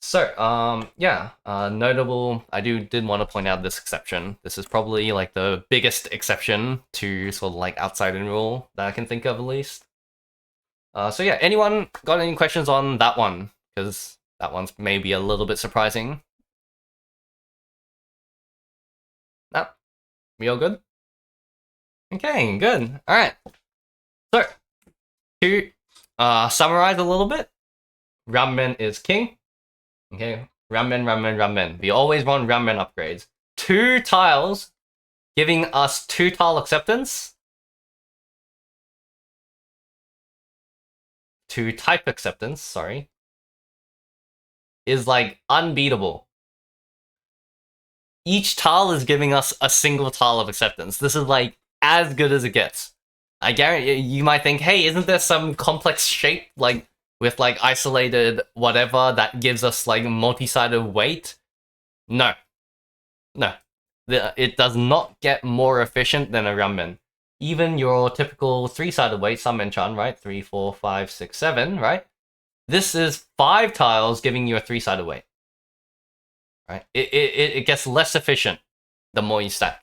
So, notable, I did want to point out this exception. This is probably like the biggest exception to sort of like outside in rule that I can think of at least. So yeah, anyone got any questions on that one? Because that one's maybe a little bit surprising. No? We all good? Okay, good. Alright. So, to summarize a little bit, ramen is king. Okay, ramen. We always want ramen upgrades. 2 tiles giving us 2 tile acceptance. 2 type acceptance, sorry. Is like unbeatable. Each tile is giving us a single tile of acceptance. This is like as good as it gets. I guarantee you might think, hey, isn't there some complex shape like with like isolated whatever that gives us like multi-sided weight? No. It does not get more efficient than a ramen. Even your typical 3-sided weight, Samenchan, right? 3, 4, 5, 6, 7, right? This is 5 tiles giving you a 3-sided weight. Right? It gets less efficient the more you stack.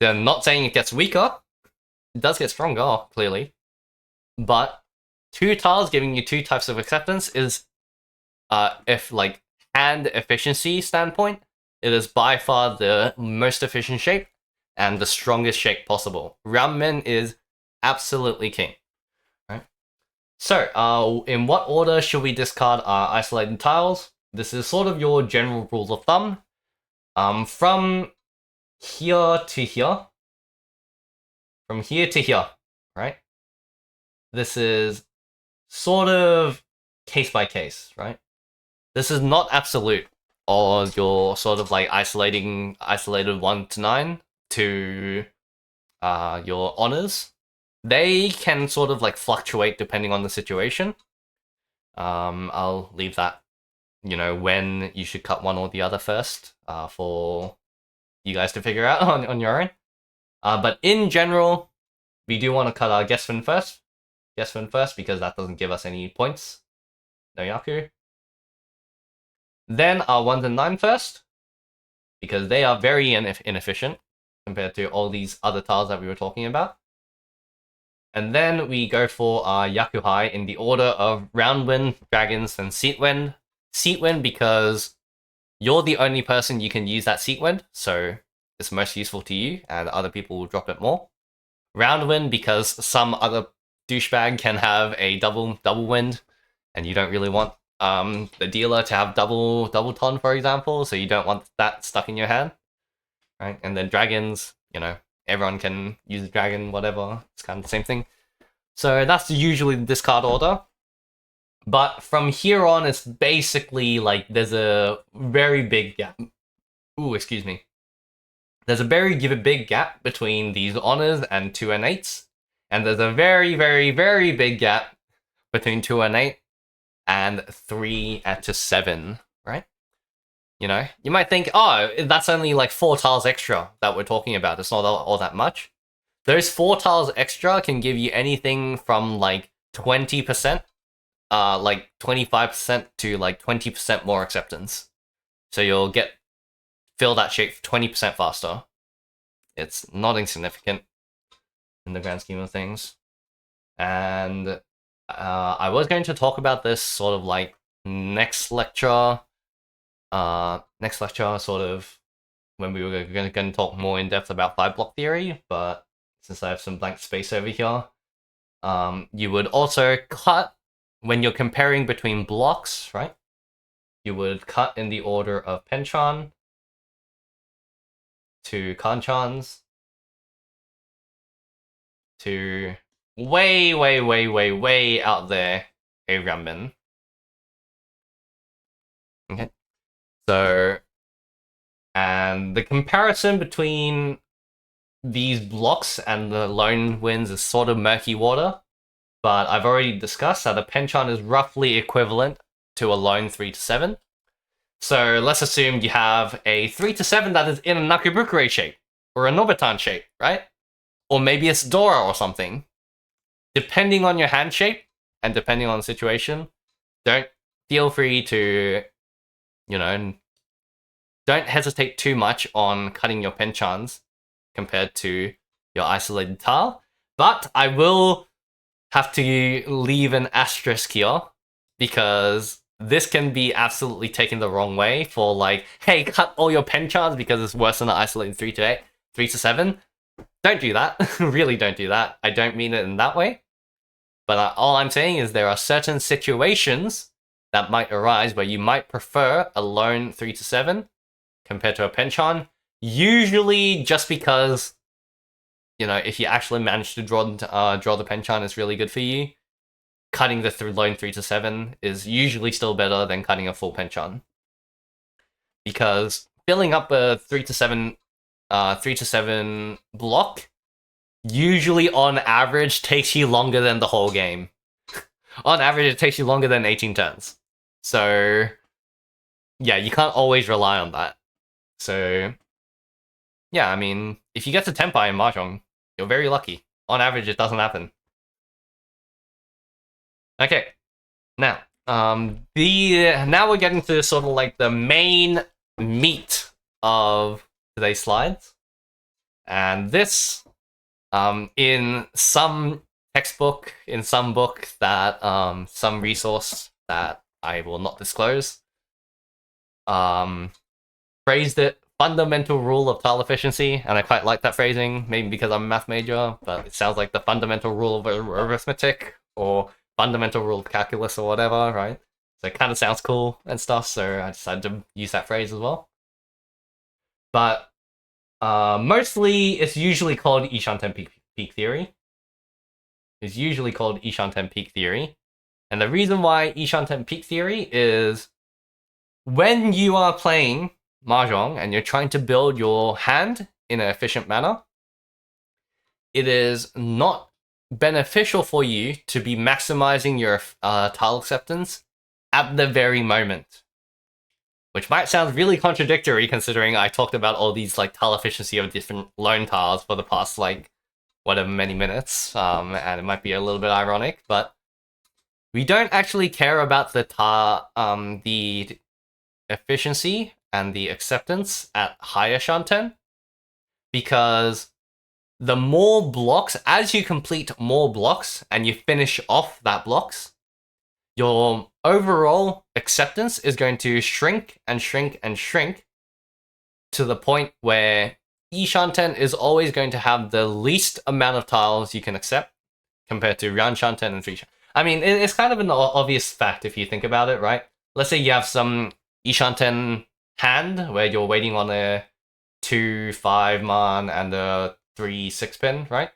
They're not saying it gets weaker. It does get stronger, clearly. But 2 tiles giving you 2 types of acceptance is, if like hand efficiency standpoint, it is by far the most efficient shape and the strongest shape possible. Ramen is absolutely king. Right? So, in what order should we discard our isolated tiles? This is sort of your general rule of thumb. From here to here. From here to here, right? This is sort of case by case, right? This is not absolute, or you're sort of like isolated 1 to 9 to your honors. They can sort of like fluctuate depending on the situation. I'll leave that, when you should cut one or the other first, for you guys to figure out on your own. But in general, we do want to cut our guest fin first. guess win first because that doesn't give us any points. No Yaku. Then our 1s and 9 first, because they are very inefficient compared to all these other tiles that we were talking about. And then we go for our Yakuhai in the order of Round Wind, Dragons, and Seat Wind. Seat Wind because you're the only person you can use that Seat Wind, so it's most useful to you, and other people will drop it more. Round Wind because some other douchebag can have a double wind, and you don't really want the dealer to have double ton, for example, so you don't want that stuck in your hand, right? And then dragons, you know, everyone can use a dragon, whatever. It's kind of the same thing. So that's usually the discard order. But from here on, it's basically like there's a very big gap. Ooh, excuse me. There's a very big gap between these honors and 2 and 8s. And there's a very, very, very big gap between 2 and 8 and 3 to 7, right? You know, you might think, oh, that's only like 4 tiles extra that we're talking about. It's not all that much. Those 4 tiles extra can give you anything from like 20%, like 25% to like 20% more acceptance. So you'll fill that shape 20% faster. It's not insignificant in the grand scheme of things. And I was going to talk about this sort of like next lecture, sort of when we were going to talk more in depth about 5-block theory, but since I have some blank space over here, you would also cut when you're comparing between blocks, right? You would cut in the order of Penchon to Kanchans to way out there, Avramin. Okay. So, and the comparison between these blocks and the lone winds is sort of murky water, but I've already discussed that a Penchon is roughly equivalent to a lone 3 to 7. So let's assume you have a 3 to 7 that is in a Nakabukure shape, or a Nobitan shape, right? Or maybe it's Dora or something. Depending on your hand shape, and depending on the situation, feel free to, you know, don't hesitate too much on cutting your Penchons compared to your isolated tile. But I will have to leave an asterisk here, because this can be absolutely taken the wrong way for like, hey, cut all your Penchons because it's worse than an isolated 3 to 7. Don't do that. Really don't do that. I don't mean it in that way. But all I'm saying is there are certain situations that might arise where you might prefer a lone 3 to 7 compared to a Penchon. Usually just because, you know, if you actually manage to draw the Penchon is really good for you. Cutting the lone 3 to 7 is usually still better than cutting a full Penchon. Because filling up a 3 to 7 block usually on average takes you longer than the whole game. On average, it takes you longer than 18 turns. So yeah, you can't always rely on that. So yeah, I mean, if you get to tenpai in Mahjong, you're very lucky. On average, it doesn't happen. Okay, now now we're getting to sort of like the main meat of today's slides, and this, in some textbook, in some book that some resource that I will not disclose, phrased it fundamental rule of tile efficiency, and I quite like that phrasing, maybe because I'm a math major, but it sounds like the fundamental rule of arithmetic or fundamental rule of calculus or whatever, right? So it kind of sounds cool and stuff, so I decided to use that phrase as well. But mostly it's usually called Ishanten peak theory. It's usually called Ishanten peak theory. And the reason why Ishanten peak theory is when you are playing Mahjong and you're trying to build your hand in an efficient manner, it is not beneficial for you to be maximizing your tile acceptance at the very moment. Which might sound really contradictory considering I talked about all these like tile efficiency of different lone tiles for the past like, whatever many minutes, and it might be a little bit ironic, but we don't actually care about the efficiency and the acceptance at higher Shanten, because the more blocks, as you complete more blocks and you finish off that blocks, your overall acceptance is going to shrink and shrink and shrink to the point where Ishanten is always going to have the least amount of tiles you can accept compared to Ryan Shanten and 3 Shanten. I mean, it's kind of an obvious fact if you think about it, right? Let's say you have some Ishanten hand where you're waiting on a 2-5 man and a 3-6 pin, right?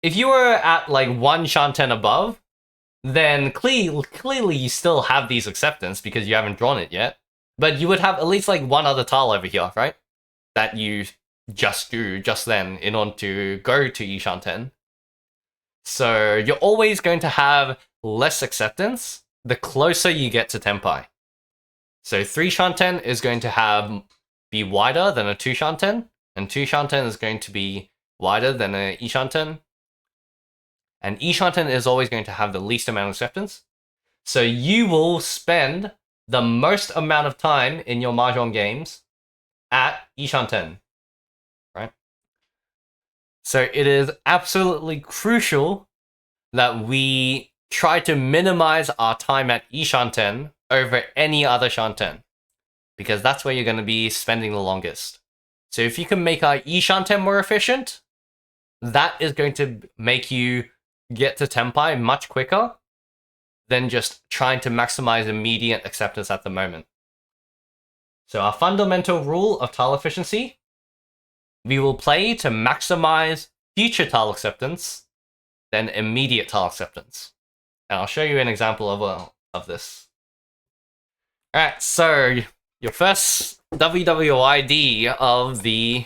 If you were at like 1 Shanten above, then clearly you still have these acceptance because you haven't drawn it yet. But you would have at least like one other tile over here, right? That you just drew just then in order to go to Ishanten. So you're always going to have less acceptance the closer you get to tenpai. So 3 Shanten is going to be wider than a 2 Shanten, and 2 Shanten is going to be wider than a Ishanten. And Ishanten is always going to have the least amount of acceptance. So you will spend the most amount of time in your Mahjong games at Ishanten, right? So it is absolutely crucial that we try to minimize our time at Ishanten over any other Shanten, because that's where you're going to be spending the longest. So if you can make our Ishanten more efficient, that is going to make you get to tenpai much quicker than just trying to maximize immediate acceptance at the moment. So our fundamental rule of tile efficiency, we will play to maximize future tile acceptance than immediate tile acceptance. And I'll show you an example of this. Alright, so your first WWID of the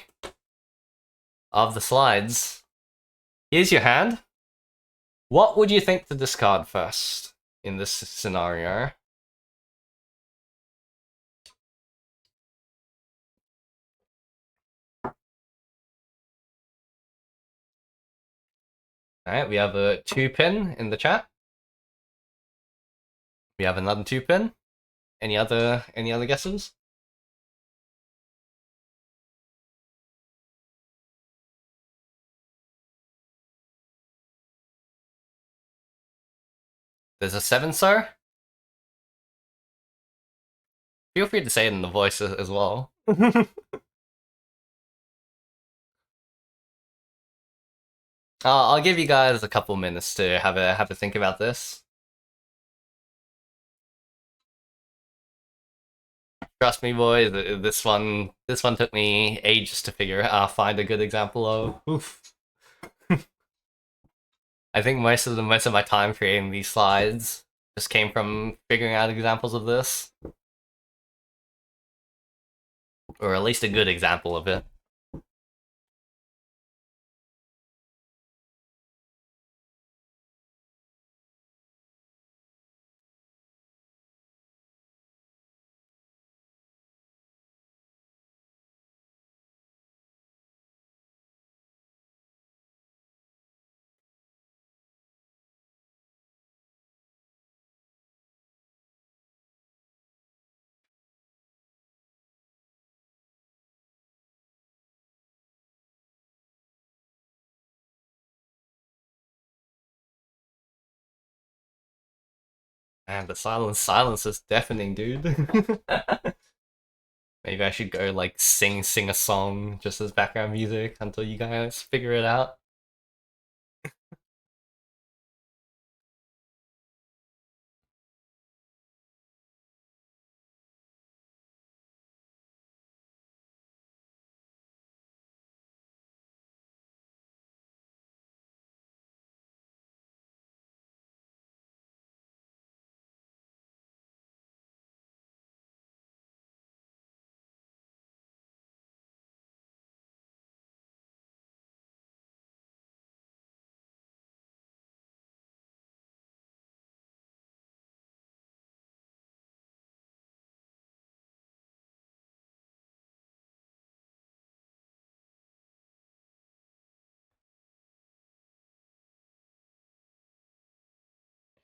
slides. Here's your hand. What would you think to discard first in this scenario? Alright, we have a 2-pin in the chat. We have another 2-pin. Any other guesses? There's a 7, sir. Feel free to say it in the voice as well. I'll give you guys a couple minutes to have a think about this. Trust me, boys. This one took me ages to find a good example of. Oof. I think most of my time creating these slides just came from figuring out examples of this, or at least a good example of it. Man, the silence is deafening, dude. Maybe I should go like sing a song just as background music until you guys figure it out.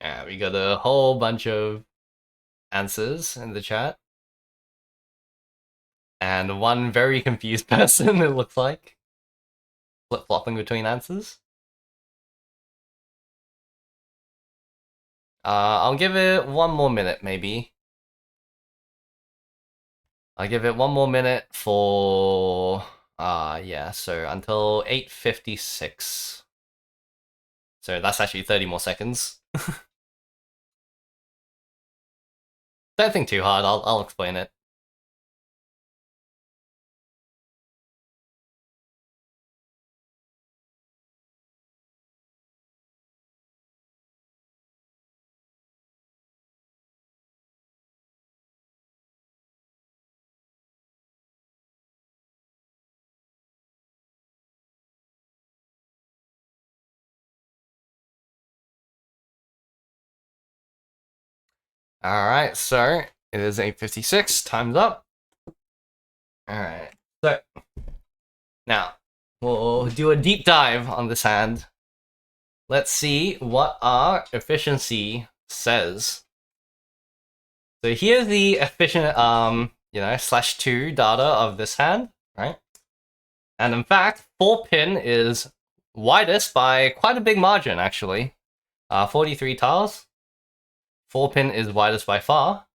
Yeah, we got a whole bunch of answers in the chat. And one very confused person, it looks like. Flip-flopping between answers. I'll give it 1 more minute, maybe. I'll give it 1 more minute for... yeah, so until 8:56. So that's actually 30 more seconds. Don't think too hard, I'll explain it. Alright, so it is 8:56, time's up. Alright, so now we'll do a deep dive on this hand. Let's see what our efficiency says. So here's the efficient, /2 data of this hand, right? And in fact, 4-pin is widest by quite a big margin, actually. 43 tiles. 4-pin is widest by far.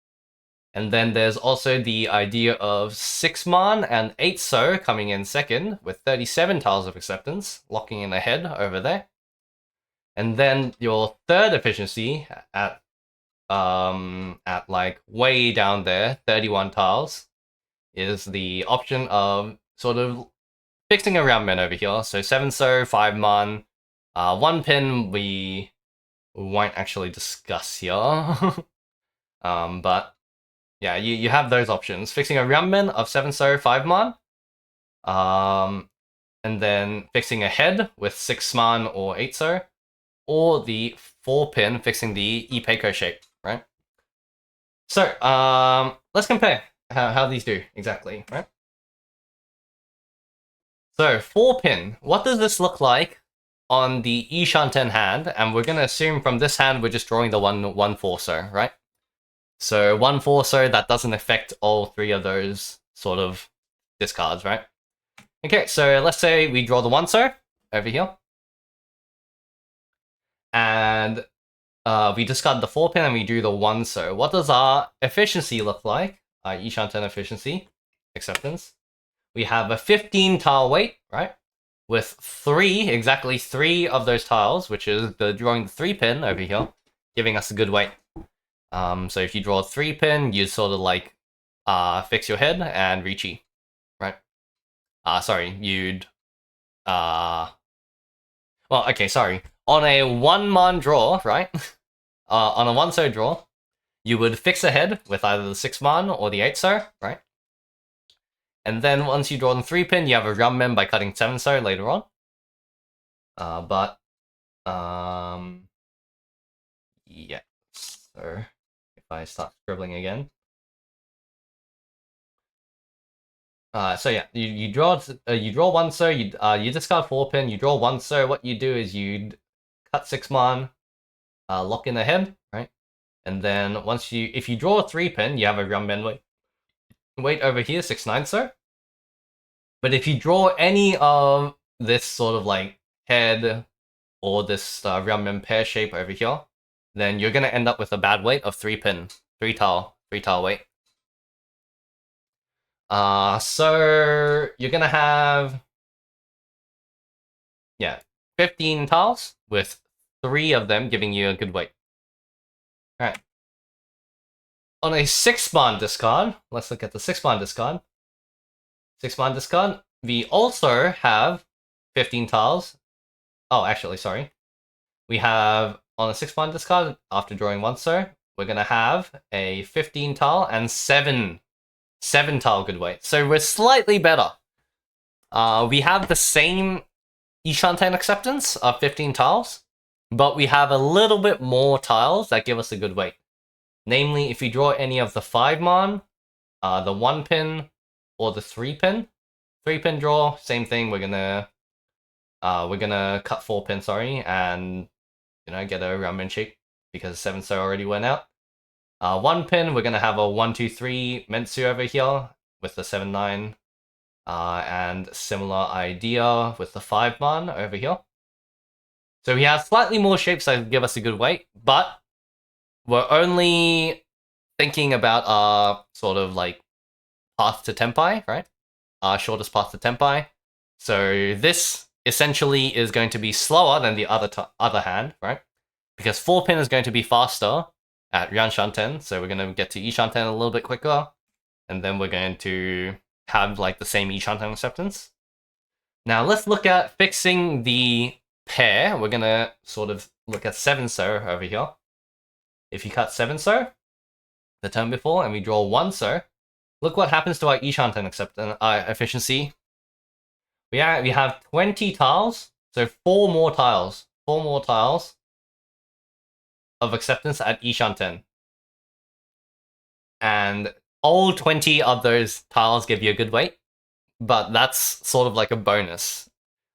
And then there's also the idea of 6-mon and 8-so coming in second, with 37 tiles of acceptance, locking in ahead over there. And then your third efficiency at like way down there, 31 tiles, is the option of sort of fixing a round min over here. So 7-so, 5-mon, 1-pin we won't actually discuss here. But yeah, you have those options. Fixing a round min of 7-so, 5-mon, and then fixing a head with 6-mon or 8-so, or the 4-pin fixing the Ipeco shape, right? So, let's compare how these do exactly, right? So, 4-pin, what does this look like on the Ishanten hand? And we're going to assume from this hand we're just drawing the 1-4-so, right? So 1-4-so, that doesn't affect all three of those sort of discards, right? Okay, so let's say we draw the 1-so over here. And we discard the 4-pin and we do the 1-so. What does our efficiency look like? Our Ishanten efficiency, acceptance. We have a 15 tile weight, right? With exactly three of those tiles, which is the drawing the 3-pin over here, giving us a good weight. So if you draw a 3-pin, you sort of like fix your head and Riichi, right? Sorry, you'd well, okay, sorry. On a 1-mon draw, right? On a 1-so draw, you would fix a head with either the 6-mon or the 8-so, right? And then once you draw the 3-pin, you have a round min by cutting 7-so later on. Yeah. So if I start scribbling again. So yeah, you draw 1-so, you discard 4-pin, you draw 1-so. What you do is you cut 6-mon, lock in the head, right? And then if you draw a 3-pin, you have a round min weight over here, 6-9-so. But if you draw any of this sort of like head or this round min pair shape over here, then you're gonna end up with a bad weight of 3-pin, 3-tile weight. So you're gonna have 15 tiles with 3 of them giving you a good weight. Alright. On a 6-mon discard, let's look at the 6-mon discard. 6-mon discard, we also have 15 tiles. Oh, actually, sorry. We have, on a 6-mon discard, after drawing 1-so, we're gonna have a 15 tile and 7 tile good weight. So we're slightly better. We have the same Ishanten acceptance of 15 tiles, but we have a little bit more tiles that give us a good weight. Namely, if you draw any of the 5-mon, the 1-pin, or the 3-pin. 3-pin draw, same thing. We're gonna cut 4-pin, sorry, and get a round min shape. because 7-so already went out. 1 pin, we're going to have a 1-2-3 Mentsu over here with the 7-9. And similar idea with the 5-man over here. So we have slightly more shapes that give us a good weight, but we're only thinking about our sort of like path to tenpai, right? Our shortest path to tenpai. So this essentially is going to be slower than the other hand, right? Because 4-pin is going to be faster at Ryanshanten, so we're going to get to Ishanten a little bit quicker, and then we're going to have like the same Ishanten acceptance. Now let's look at fixing the pair. We're going to sort of look at 7-so over here. If you cut 7-so, the turn before, and we draw 1-so, look what happens to our Ishanten efficiency. We have 20 tiles, so 4 more tiles. 4 more tiles of acceptance at Ishanten. And all 20 of those tiles give you a good weight, but that's sort of like a bonus.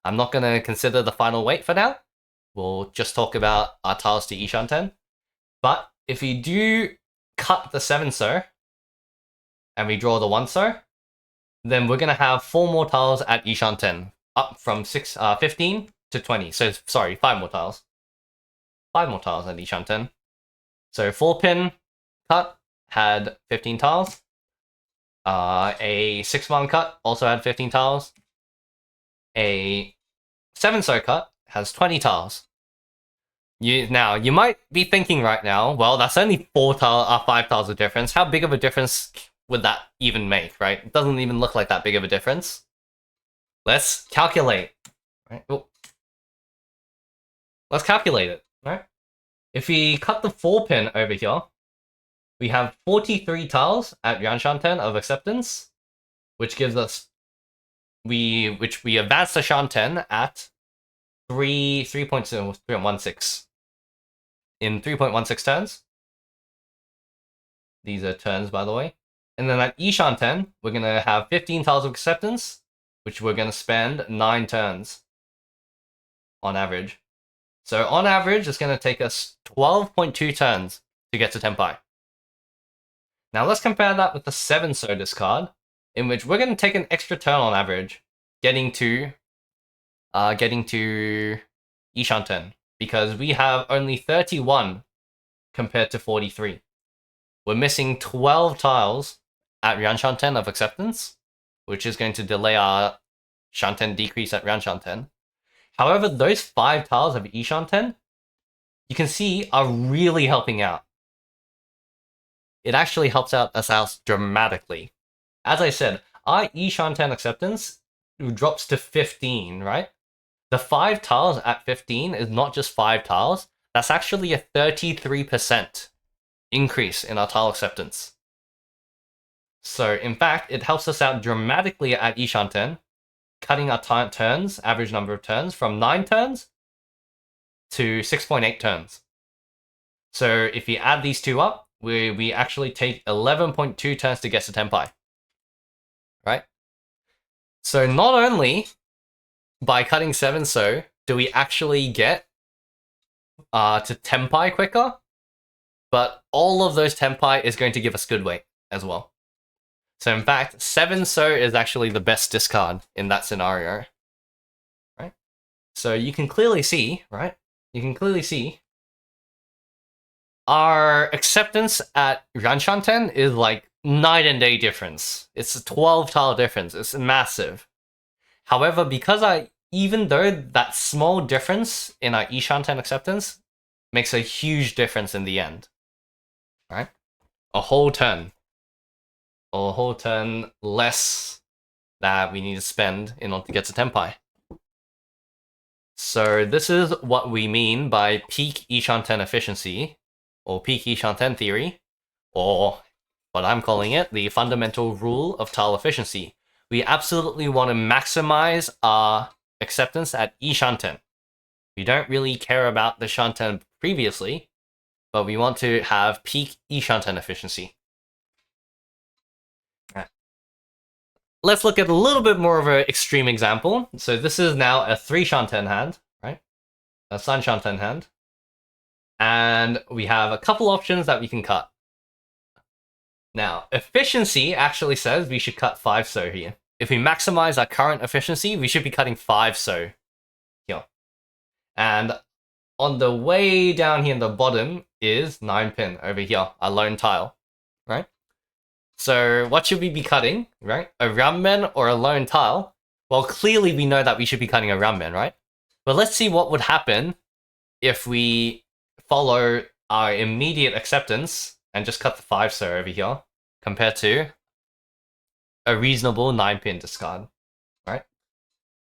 I'm not going to consider the final weight for now. We'll just talk about our tiles to Ishanten. But if we do cut the 7-so, and we draw the 1-so, then we're going to have 4 more tiles at Ishanten, up from 15 to 20. So, sorry, 5 more tiles. 5 more tiles at Ishanten. So 4-pin cut had 15 tiles. A 6-man cut also had 15 tiles. A 7-so cut has 20 tiles. Now, you might be thinking right now, well, that's only 5 tiles of difference. How big of a difference would that even make, right? It doesn't even look like that big of a difference. Let's calculate. Right? Oh. Let's calculate it, right? If we cut the 4-pin over here, we have 43 tiles at Ryanshanten of acceptance, which gives us which we advance the Shanten at 3.16 in 3.16 turns. These are turns, by the way. And then at Ishanten, we're going to have 15 tiles of acceptance, which we're going to spend 9 turns on average. So on average, it's going to take us 12.2 turns to get to tenpai. Now let's compare that with the 7-so discard, in which we're going to take an extra turn on average, getting to Ishanten, because we have only 31 compared to 43. We're missing 12 tiles at Ryanshanten of acceptance, which is going to delay our Shanten decrease at Ryanshanten. However, those 5 tiles of Ishanten, you can see, are really helping out. It actually helps us out dramatically. As I said, our Ishanten acceptance drops to 15, right? The 5 tiles at 15 is not just 5 tiles, that's actually a 33% increase in our tile acceptance. So, in fact, it helps us out dramatically at Ishanten, cutting our turns, average number of turns, from 9 turns to 6.8 turns. So, if we add these two up, we actually take 11.2 turns to get to tenpai. Right? So, not only by cutting 7-so do we actually get to tenpai quicker, but all of those tenpai is going to give us good weight as well. So in fact, 7-so is actually the best discard in that scenario. Right? So you can clearly see, right? You can clearly see our acceptance at Ryanshanten is like night and day difference. It's a 12 tile difference. It's massive. However, because even though that small difference in our Ishanten acceptance makes a huge difference in the end. Right? A whole turn less that we need to spend in order to get to tenpai. So this is what we mean by peak Ishanten efficiency, or peak Ishanten theory, or what I'm calling it, the fundamental rule of tile efficiency. We absolutely want to maximize our acceptance at Ishanten. We don't really care about the Shanten previously, but we want to have peak Ishanten efficiency. Let's look at a little bit more of an extreme example. So this is now a 3 Shanten hand, right? A San Shanten hand. And we have a couple options that we can cut. Now, efficiency actually says we should cut 5 so here. If we maximize our current efficiency, we should be cutting 5 so here. And on the way down here in the bottom is 9 pin over here, a lone tile, right? So what should we be cutting, right? A ramen or a lone tile? Well, clearly we know that we should be cutting a ramen, right? But let's see what would happen if we follow our immediate acceptance and just cut the 5 so over here, compared to a reasonable 9 pin discard, right?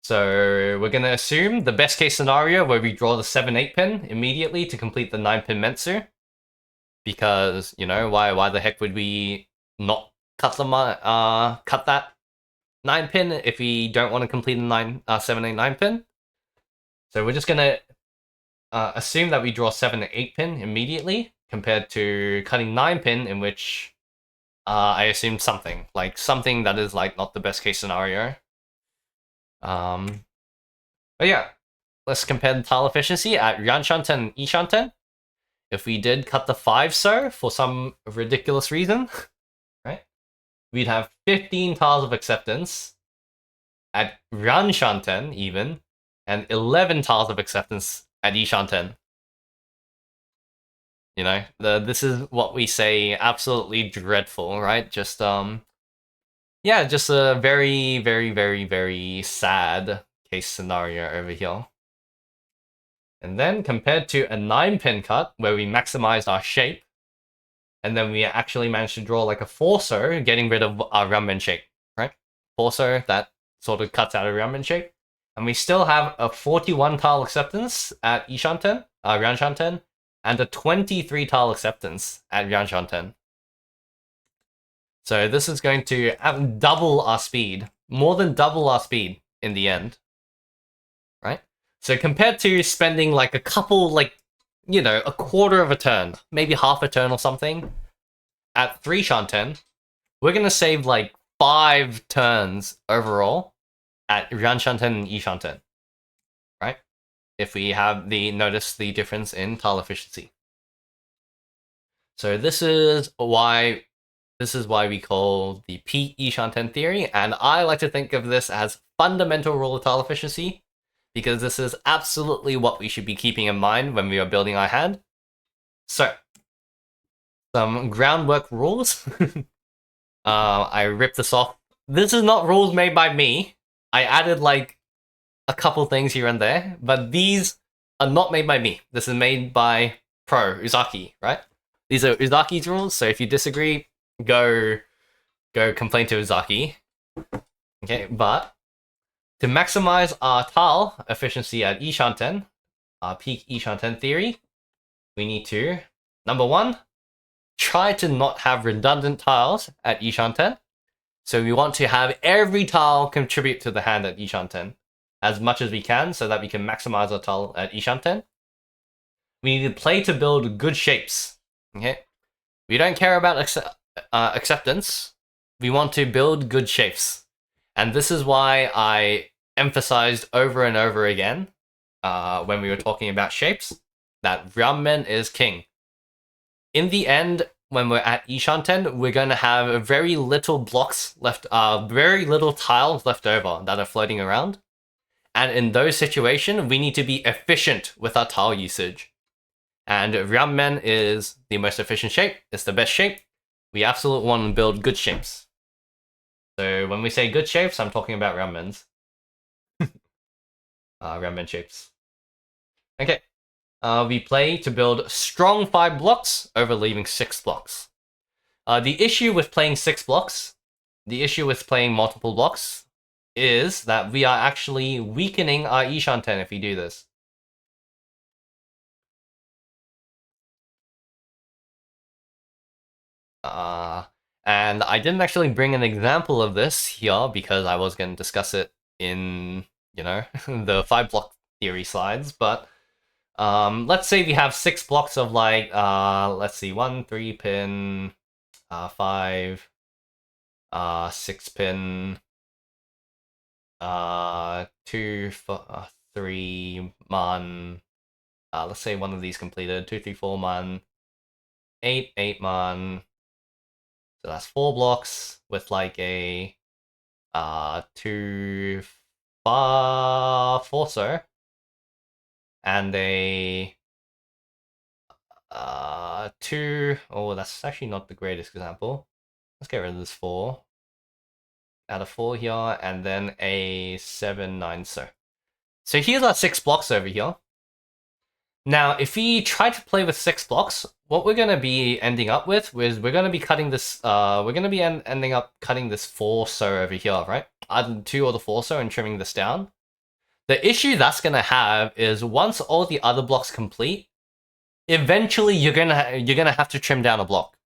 So we're gonna assume the best case scenario where we draw the 7-8 pin immediately to complete the 9 pin Metsu. Because, you know, why the heck would we not cut that 9 pin if we don't want to complete the 7, 8, 9 pin? So we're just gonna assume that we draw 7 and 8 pin immediately, compared to cutting 9 pin, in which I assumed something that is like not the best case scenario. But yeah, let's compare the tile efficiency at Ryanshanten and Ishanten. If we did cut the 5 so for some ridiculous reason, right, we'd have 15 tiles of acceptance at Ryanshanten even, and 11 tiles of acceptance at Ishanten. You know, this is what we say absolutely dreadful, right? Just yeah, just a very, very, very, very sad case scenario over here. And then compared to a 9 pin cut, where we maximized our shape, and then we actually managed to draw like a 4 so, getting rid of our ramen shape, right? 4 so, that sort of cuts out a ramen shape. And we still have a 41 tile acceptance at Ryanshanten, and a 23 tile acceptance at Ryanshanten. So this is going to double our speed, more than double our speed in the end, right? So compared to spending like a couple, like, you know, a quarter of a turn, maybe half a turn or something, at 3 Shanten, we're gonna save like 5 turns overall at Ryanshanten and Ishanten, right? If we have notice the difference in tile efficiency. So this is why we call the peak Ishanten theory, and I like to think of this as fundamental rule of tile efficiency, because this is absolutely what we should be keeping in mind when we are building our hand. So, some groundwork rules. I ripped this off. This is not rules made by me. I added like a couple things here and there, but these are not made by me. This is made by Pro Uzaki, right? These are Uzaki's rules, so if you disagree, go complain to Uzaki. Okay, but to maximize our tile efficiency at Ishanten, our peak Ishanten theory, we need to, number 1, try to not have redundant tiles at Ishanten. So we want to have every tile contribute to the hand at Ishanten as much as we can, so that we can maximize our tile at Ishanten. We need to play to build good shapes. Okay, we don't care about acceptance. We want to build good shapes, and this is why I emphasized over and over again when we were talking about shapes that ramen is king. In the end, when we're at Ishanten, we're going to have very little blocks left, very little tiles left over that are floating around. And in those situations, we need to be efficient with our tile usage. And ramen is the most efficient shape. It's the best shape. We absolutely want to build good shapes. So when we say good shapes, I'm talking about ramens. Ramen shapes. Okay. We play to build strong 5 blocks over leaving 6 blocks. The issue with playing 6 blocks, the issue with playing multiple blocks, is that we are actually weakening our Ishanten if we do this. And I didn't actually bring an example of this here because I was going to discuss it in, you know, the 5 block theory slides, but let's say we have 6 blocks of like, let's see, 1, 3 pin, 5, 6 pin, 2, 3 man, let's say one of these completed, 2, 3, 4 man, 8, 8 man. So that's 4 blocks with like a 2, 4 so, and a 2. Oh, that's actually not the greatest example. Let's get rid of this 4. Add a 4 here, and then a 7, 9 so. So here's our 6 blocks over here. Now, if we try to play with 6 blocks, what we're going to be ending up with is we're going to be cutting this, we're going to be ending up cutting this 4 so over here, right? Either the 2 or the 4 so and trimming this down. The issue that's going to have is once all the other blocks complete, eventually you're going to have to trim down a block.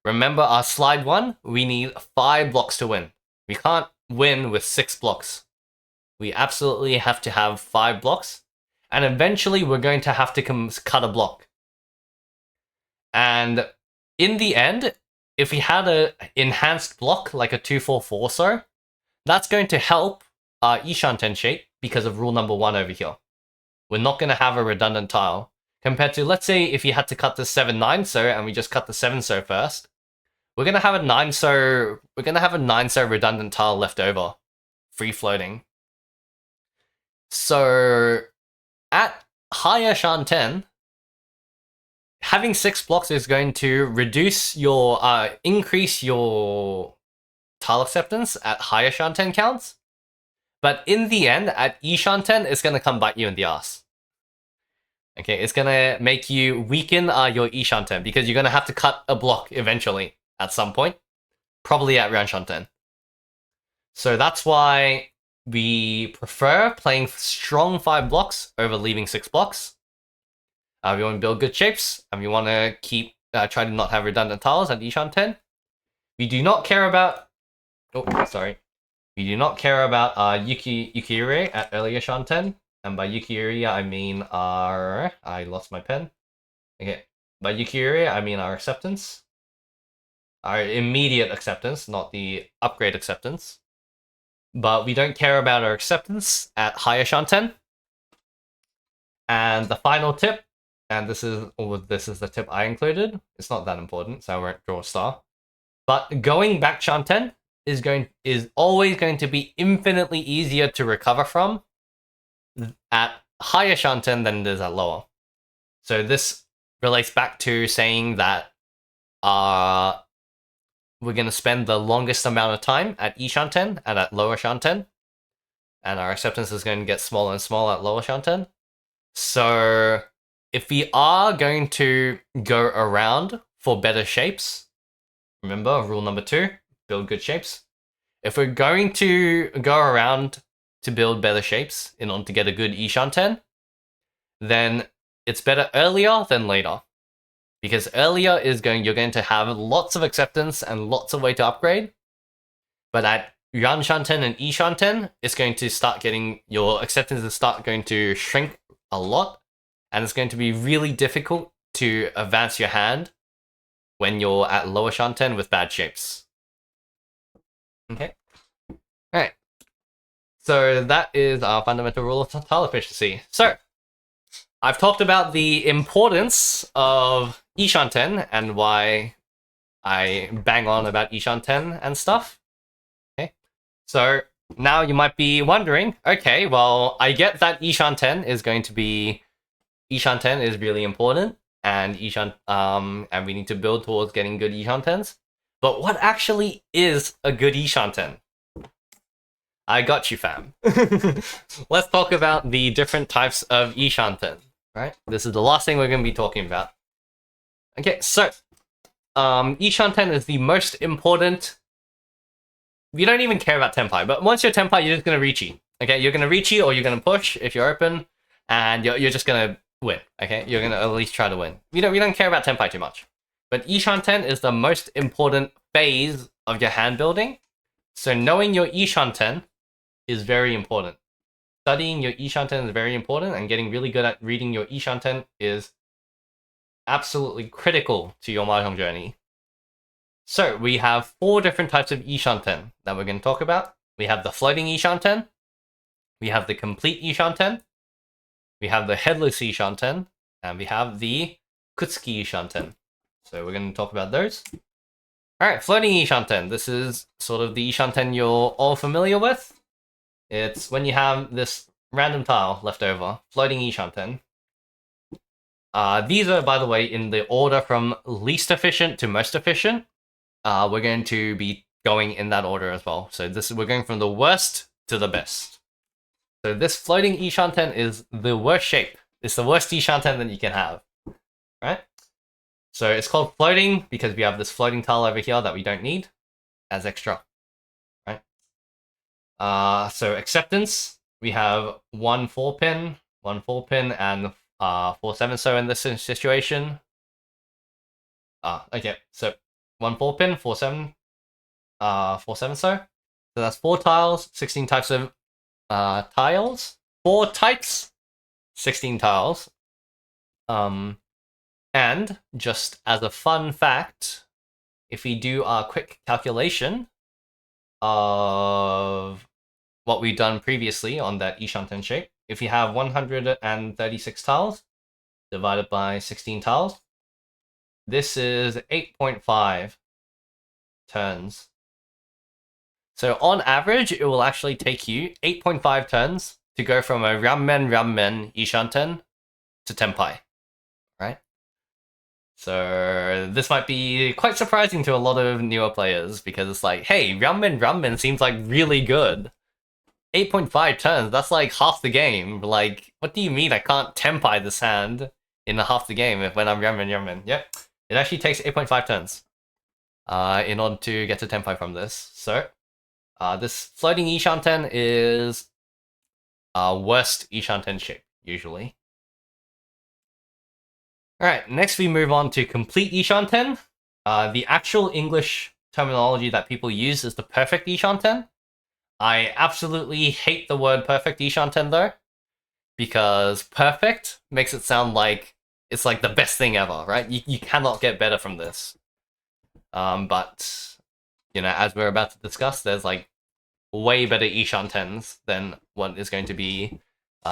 Remember our slide 1, we need 5 blocks to win. We can't win with 6 blocks. We absolutely have to have 5 blocks. And eventually we're going to have to cut a block. And in the end, if we had an enhanced block like a 2-4-4 so, that's going to help our Ishanten shape because of rule number 1 over here. We're not going to have a redundant tile. Compared to, let's say, if you had to cut the 7-9 so and we just cut the 7 so first, we're going to have a 9 so, redundant tile left over, free floating. So at higher Shanten, having 6 blocks is going to reduce your, increase your tile acceptance at higher Shanten counts. But in the end, at E Shanten, it's going to come bite you in the ass. Okay, it's going to make you weaken your E Shanten because you're going to have to cut a block eventually at some point. Probably at Ran Shanten. So that's why we prefer playing strong 5 blocks over leaving 6 blocks. We want to build good shapes, and we want to keep try to not have redundant tiles at Ishan 10. We do not care about. Oh, sorry. We do not care about Yukiuri at earlier Shan 10, and by Yukiuri I mean our. I lost my pen. Okay, by Yukiuri I mean our acceptance, our immediate acceptance, not the upgrade acceptance. But we don't care about our acceptance at higher Shanten. And the final tip, and this is the tip I included. It's not that important, so I won't draw a star. But going back Shanten is always going to be infinitely easier to recover from at higher Shanten than it is at lower. So this relates back to saying that we're going to spend the longest amount of time at E Shanten and at lower Shanten. And our acceptance is going to get smaller and smaller at lower Shanten. So if we are going to go around for better shapes, remember rule number 2, build good shapes. If we're going to go around to build better shapes in order to get a good E Shanten, then it's better earlier than later. Because earlier you're going to have lots of acceptance and lots of way to upgrade. But at Yuan Shanten and E Shanten, it's going to start getting, your acceptance is going to shrink a lot. And it's going to be really difficult to advance your hand when you're at lower Shanten with bad shapes. Okay. Alright. So that is our fundamental rule of tile efficiency. So, I've talked about the importance of Ishanten and why I bang on about Ishanten and stuff. Okay, so now you might be wondering, okay, well, I get that Ishanten is really important, and and we need to build towards getting good Ishantens. But what actually is a good Ishanten? I got you, fam. Let's talk about the different types of Ishanten. Right, this is the last thing we're going to be talking about. Okay, so Ishanten is the most important. We don't even care about tenpai, but once you're tenpai, you're just going to Riichi. Okay, you're going to Riichi or you're going to push if you're open, and you're just going to win. Okay, you're going to at least try to win. We don't care about tenpai too much, but Ishanten is the most important phase of your hand building. So knowing your Ishanten is very important. Studying your Ishanten is very important, and getting really good at reading your Ishanten is absolutely critical to your Mahjong journey. So, we have 4 different types of Ishanten that we're going to talk about. We have the floating Ishanten, we have the complete Ishanten, we have the headless Ishanten, and we have the Kutsuki Ishanten. So we're going to talk about those. Alright, floating Ishanten. This is sort of the Ishanten you're all familiar with. It's when you have this random tile left over, floating Ishanten. These are, by the way, in the order from least efficient to most efficient. We're going to be going in that order as well. So we're going from the worst to the best. So this floating Ishanten is the worst shape. It's the worst Ishanten that you can have, right? So it's called floating because we have this floating tile over here that we don't need as extra, right? So acceptance, we have 1 4-pin, and 4 7-so in this situation. Okay, so 1 4-pin, 4 7-so. So that's 4 tiles, 16 types of tiles. 4 types, 16 tiles. And just as a fun fact, if we do our quick calculation of what we've done previously on that Ishanten shape, if you have 136 tiles divided by 16 tiles, this is 8.5 turns. So on average, it will actually take you 8.5 turns to go from a Rammen Ishanten to tenpai, right? So this might be quite surprising to a lot of newer players because it's like, hey, Rammen seems like really good. 8.5 turns, that's like half the game. Like, what do you mean I can't tenpai this hand in half the game when I'm Rammen? Yep, it actually takes 8.5 turns in order to get to tenpai from this. So this floating Ishanten is worst Ishanten shape, usually. Alright, next we move on to complete Ishanten. The actual English terminology that people use is the perfect Ishanten. I absolutely hate the word perfect Ishanten though, because perfect makes it sound like it's like the best thing ever, right? You cannot get better from this. But, you know, as we're about to discuss, there's like way better Ishantens than what is going to be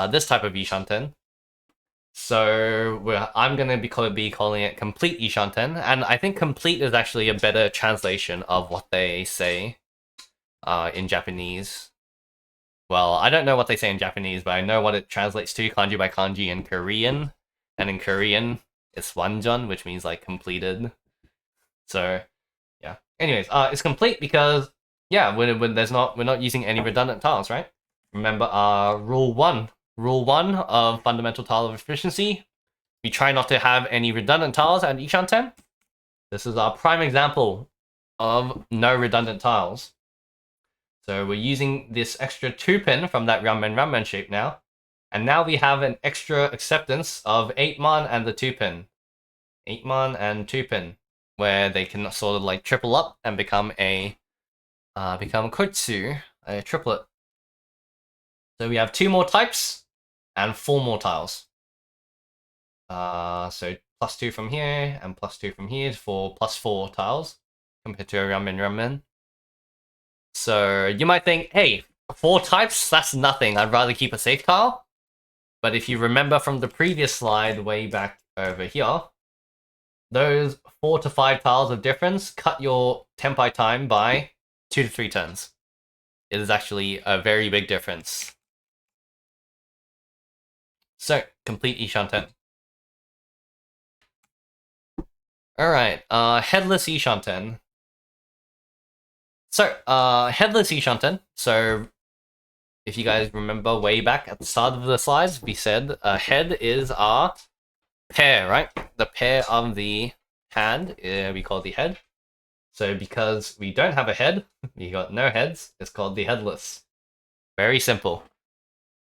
this type of Ishanten. So I'm going to be calling it complete Ishanten, and I think complete is actually a better translation of what they say in Japanese. Well, I don't know what they say in Japanese, but I know what it translates to kanji by kanji in Korean, and in Korean it's wanjon, which means like completed. So yeah. Anyways, it's complete because yeah, when we're not using any redundant tiles, right? Remember rule one of fundamental tile of efficiency. We try not to have any redundant tiles at Ishanten. This is our prime example of no redundant tiles. So we're using this extra 2-pin from that Rammen shape now. And now we have an extra acceptance of 8-mon and the 2-pin. 8-mon and 2-pin. Where they can sort of like triple up and become a Kotsu, a triplet. So we have 2 more types and 4 more tiles. So +2 from here and +2 from here for +4 tiles compared to a Rammen. So you might think, hey, 4 types, that's nothing. I'd rather keep a safe tile. But if you remember from the previous slide way back over here, those 4 to 5 tiles of difference cut your tenpai time by 2 to 3 turns. It is actually a very big difference. So, complete Ishanten. Alright, headless Ishanten. So, headless Ishanten. So, if you guys remember way back at the start of the slides, we said head is our pair, right? The pair of the hand, we call the head. So because we don't have a head, we got no heads, it's called the headless. Very simple.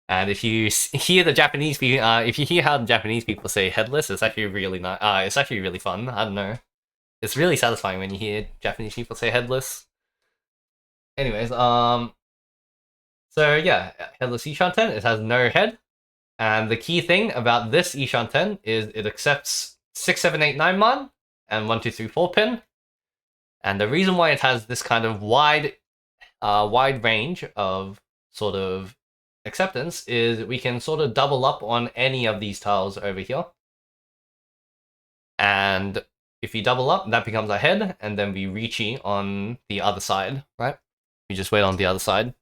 And if you hear the Japanese people, if you hear how the Japanese people say headless, it's actually really nice. It's actually really fun. I don't know. It's really satisfying when you hear Japanese people say headless. Anyways, so yeah, headless Ishanten, it has no head. And the key thing about this Ishanten is it accepts 6, 7, 8, 9-mon and 1, 2, 3, 4-pin. And the reason why it has this kind of wide range of sort of acceptance is we can sort of double up on any of these tiles over here. And if you double up, that becomes our head, and then we Riichi on the other side, right? We just wait on the other side.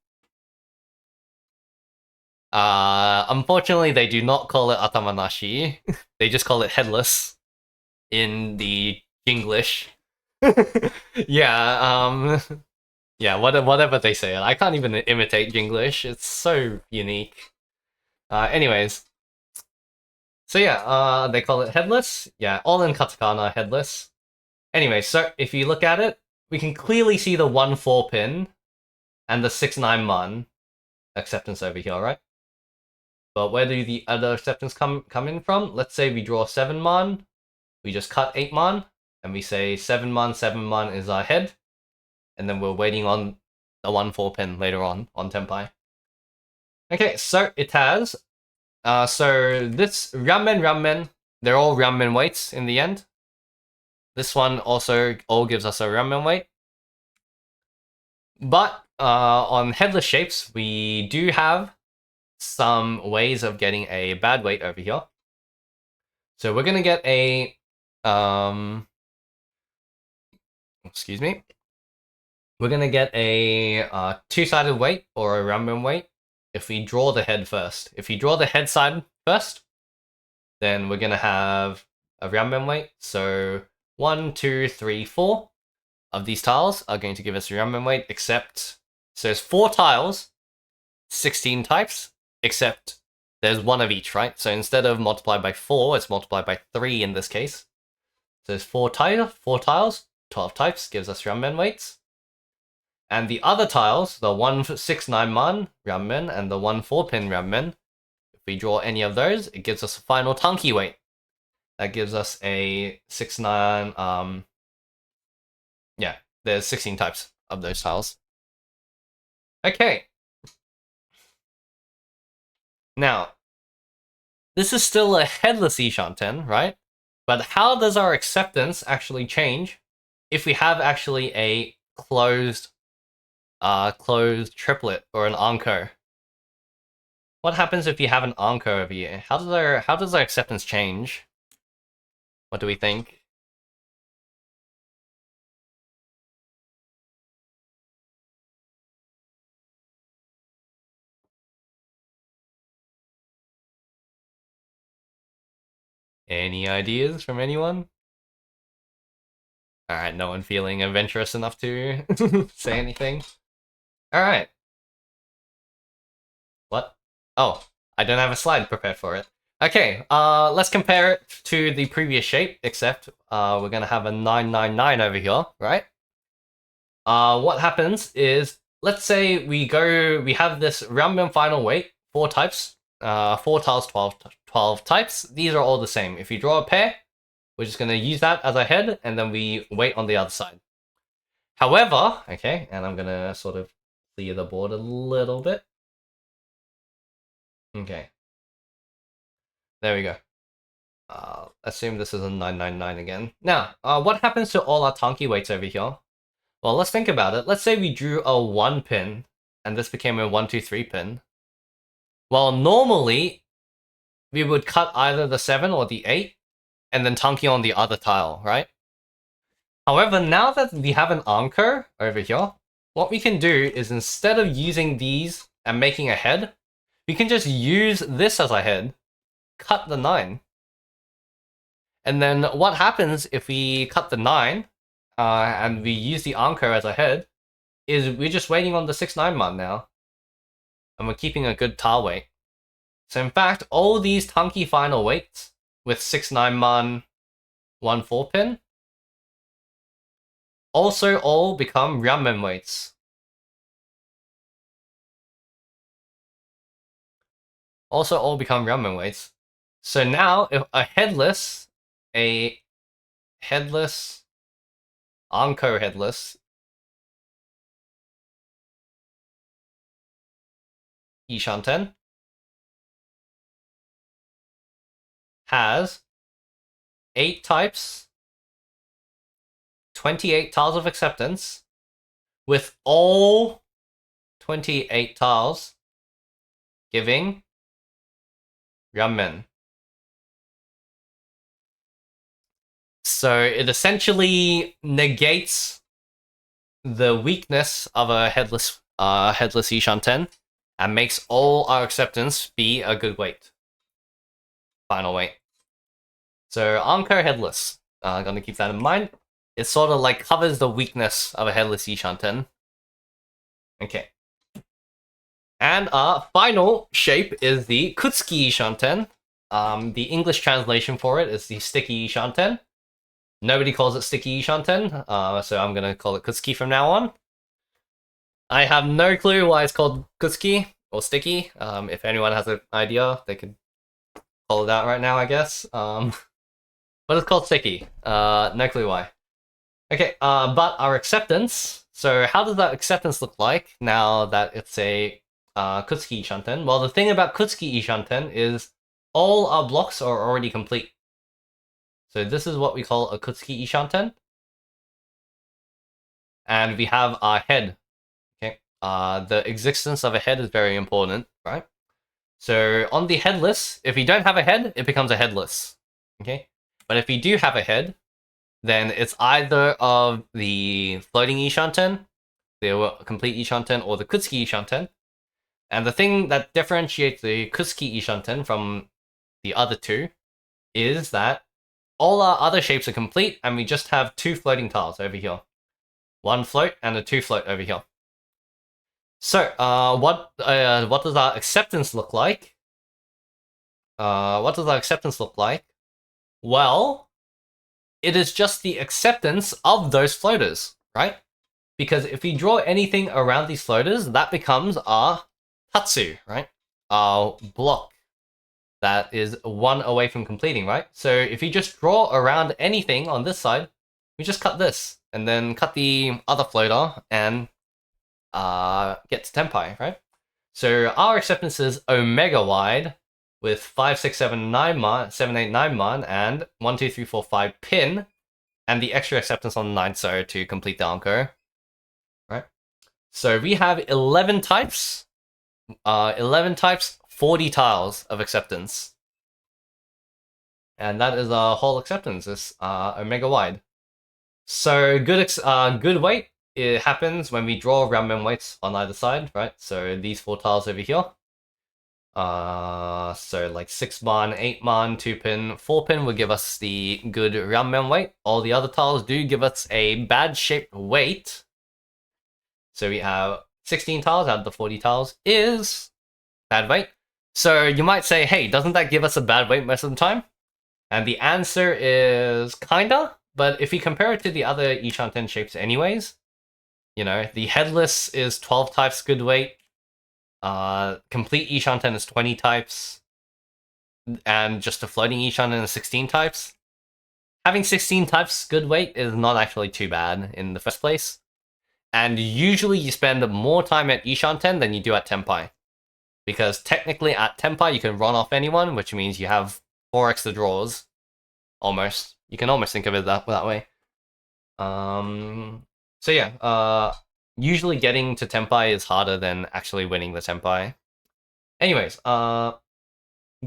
Unfortunately, they do not call it atamanashi. They just call it headless in the English. Yeah, yeah, whatever they say. I can't even imitate English. It's so unique. Anyways. So yeah, they call it headless. Yeah, all in katakana, headless. Anyway, so if you look at it, we can clearly see the 1-4 pin and the 6-9 man acceptance over here, right? But where do the other acceptance come in from? Let's say we draw 7 man, we just cut 8 man, and we say 7 man is our head, and then we're waiting on the 1-4 pin later on tenpai. Okay, so it has. So this ramen, they're all ramen weights in the end. This one also all gives us a ramen weight. But on headless shapes, we do have some ways of getting a bad weight over here. So we're gonna get a excuse me. We're gonna get a two-sided weight or a ramen weight if we draw the head first. If you draw the head side first, then we're gonna have a ramen weight. So 1, 2, 3, 4 of these tiles are going to give us a ramen weight, except so there's 4 tiles, 16 types, except there's 1 of each, right? So instead of multiplied by 4, it's multiplied by 3 in this case. So there's 4 tiles, 12 types, gives us ramen weights. And the other tiles, the 1-6-9 man ramen and the 1-4 pin ramen, if we draw any of those, it gives us a final tanki weight. That gives us a 6-9, yeah, there's 16 types of those tiles. Okay. Now, this is still a headless Ishanten, right? But how does our acceptance actually change if we have actually a closed triplet or an anko? What happens if you have an anko over here? How does our acceptance change? What do we think? Any ideas from anyone? Alright, no one feeling adventurous enough to say anything? Alright. What? Oh, I don't have a slide prepared for it. Okay, let's compare it to the previous shape, except we're gonna have a 999 over here, right? What happens is, let's say we have this ramen final weight, 4 types, 4 tiles, 12 types. These are all the same. If you draw a pair, we're just gonna use that as a head, and then we wait on the other side. However, okay, and I'm gonna sort of clear the board a little bit. Okay. There we go. Assume this is a 999 again. Now, what happens to all our tanki weights over here? Well, let's think about it. Let's say we drew a 1 pin, and this became a 1, 2, 3 pin. Well, normally, we would cut either the 7 or the 8, and then tanki on the other tile, right? However, now that we have an anchor over here, what we can do is instead of using these and making a head, we can just use this as a head, cut the 9. And then what happens if we cut the 9 and we use the anchor as a head is we're just waiting on the 6-9 man now. And we're keeping a good tile weight. So in fact, all these tanki final weights with 6-9 man 1-4 pin also all become ramen weights. Also all become ramen weights. So now if a headless anchor headless Ishanten has 8 types, 28 tiles of acceptance, with all 28 tiles giving ramen. So it essentially negates the weakness of a headless Ishan 10 and makes all our acceptance be a good weight. Final weight. So Armco headless. Gonna keep that in mind. It sort of like covers the weakness of a headless Ishan 10. Okay. And our final shape is the Kutsuki Ishan 10. The English translation for it is the Sticky Ishan 10. Nobody calls it Sticky Ishan 10, so I'm gonna call it Kutsuki from now on. I have no clue why it's called Kutsuki or Sticky. If anyone has an idea, they could call it out right now, I guess. But it's called Sticky. No clue why. Okay, but our acceptance. So how does that acceptance look like now that it's a Kutsuki Ishan 10? Well, the thing about Kutsuki Ishan 10 is all our blocks are already complete. So this is what we call a Kutsuki Ishan 10. And we have our head. Okay. The existence of a head is very important, right? So on the headless, if we don't have a head, it becomes a headless. Okay. But if we do have a head, then it's either of the floating Ishan 10, the complete Ishan 10, or the Kutsuki Ishan 10. And the thing that differentiates the Kutsuki Ishan 10 from the other two is that all our other shapes are complete, and we just have two floating tiles over here. One float and a two float over here. So, what does our acceptance look like? What does our acceptance look like? Well, it is just the acceptance of those floaters, right? Because if we draw anything around these floaters, that becomes our tatsu, right? Our block that is one away from completing, right? So if you just draw around anything on this side, we just cut this, and then cut the other floater, and get to tenpai, right? So our acceptance is omega wide with 5, 6, 7, 9 mon, 7, 8, 9 mon, and 1, 2, 3, 4, 5 pin, and the extra acceptance on the 9th so to complete the anko, right? So we have 11 types, 40 tiles of acceptance. And that is our whole acceptance, is omega wide. So good weight, it happens when we draw round weights on either side, right? So these 4 tiles over here. So like 6 mon, 8 mon, 2 pin, 4 pin will give us the good round weight. All the other tiles do give us a bad shaped weight. So we have 16 tiles out of the 40 tiles is bad weight. So you might say, hey, doesn't that give us a bad weight most of the time? And the answer is kinda, but if we compare it to the other Ishan 10 shapes anyways, you know, the headless is 12 types good weight, complete Ishan 10 is 20 types, and just a floating Ishan 10 is 16 types. Having 16 types good weight is not actually too bad in the first place. And usually you spend more time at Ishan 10 than you do at tenpai. Because technically at tenpai you can run off anyone, which means you have 4 extra draws. Almost. You can almost think of it that way. So yeah, usually getting to tenpai is harder than actually winning the tenpai. Anyways,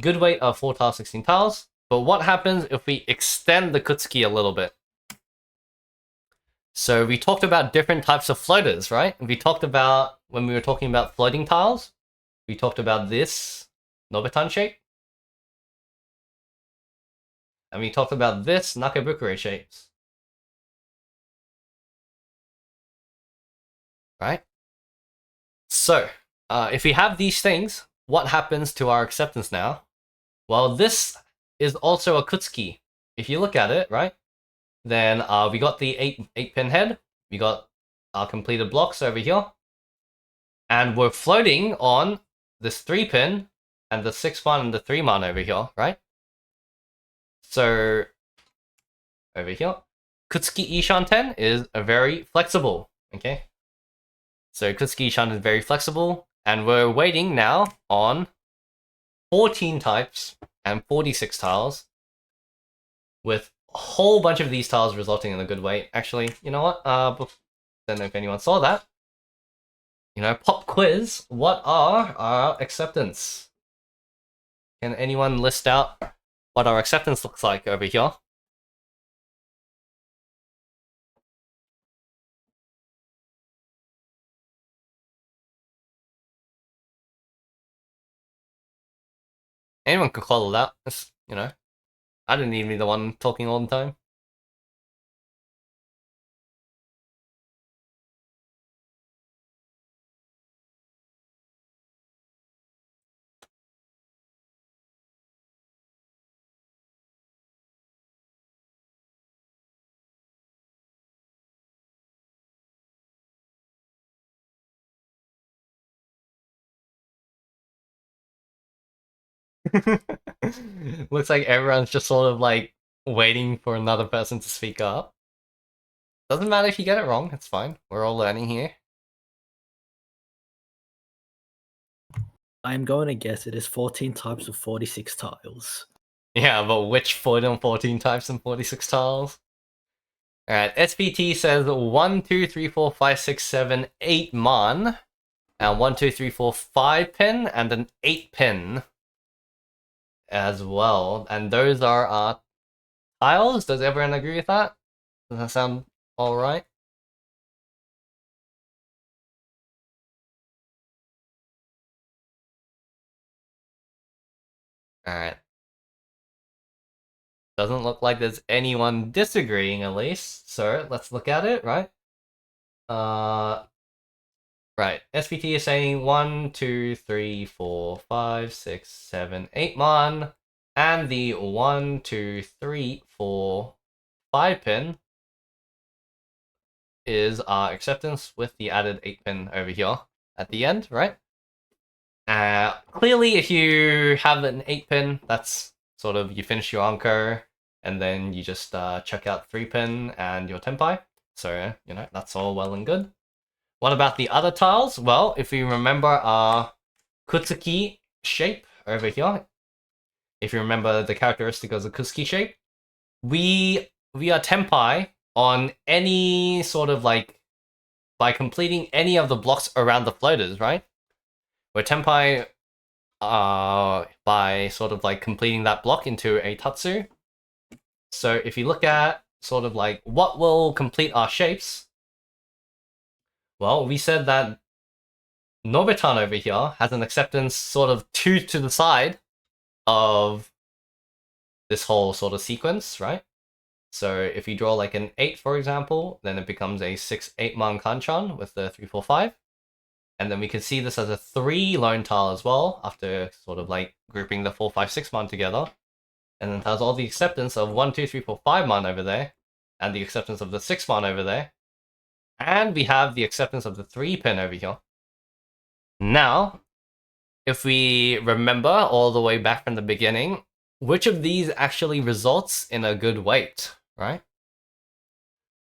good weight of 4 tiles, 16 tiles. But what happens if we extend the Kutsuki a little bit? So we talked about different types of floaters, right? We talked about, when we were talking about floating tiles, we talked about this Nobitan shape. And we talked about this Nakabukure shapes. Right? So, if we have these things, what happens to our acceptance now? Well, this is also a Kutsuki. If you look at it, right? Then we got the 8 pin head. We got our completed blocks over here. And we're floating on this 3 pin and the 6 mon and the 3 mon over here, right? So, over here, Kutsuki Ishan 10 is very flexible, okay? So Kutsuki Ishan is very flexible, and we're waiting now on 14 types and 46 tiles, with a whole bunch of these tiles resulting in a good weight. Actually, you know what? Don't know if anyone saw that. You know, pop quiz, what are our acceptance? Can anyone list out what our acceptance looks like over here? Anyone could call it out. It's, you know, I didn't need to be the one talking all the time. Looks like everyone's just sort of like waiting for another person to speak up. Doesn't matter if you get it wrong, it's fine. We're all learning here. I'm going to guess it is 14 types of 46 tiles. Yeah, but which 14 types and 46 tiles? Alright, SPT says 1, 2, 3, 4, 5, 6, 7, 8 mon. And 1, 2, 3, 4, 5 pin, and an 8 pin as well. And those are tiles. Does everyone agree with that? Does that sound alright? Alright. Doesn't look like there's anyone disagreeing, at least. So let's look at it, right? Right. SPT is saying 1, 2, 3, 4, 5, 6, 7, 8 mon. And the 1, 2, 3, 4, 5 pin is our acceptance with the added 8 pin over here at the end, right? Clearly, if you have an 8 pin, that's sort of you finish your Anko, and then you just check out 3 pin and your tenpai. So, you know, that's all well and good. What about the other tiles? Well, if you remember our Kutsuki shape over here, if you remember the characteristic of the Kutsuki shape, we are tenpai on any sort of like, by completing any of the blocks around the floaters, right? We're tenpai by sort of like completing that block into a tatsu. So if you look at sort of like what will complete our shapes, well, we said that Nobitan over here has an acceptance sort of 2 to the side of this whole sort of sequence, right? So if you draw like an 8, for example, then it becomes a 6-8 man kanchan with the 3, 4, 5. And then we can see this as a 3 lone tile as well, after sort of like grouping the 4, 5, 6 man together. And then it has all the acceptance of 1, 2, 3, 4, 5 man over there, and the acceptance of the 6 man over there. And we have the acceptance of the 3 pin over here. Now, if we remember all the way back from the beginning, which of these actually results in a good weight, right?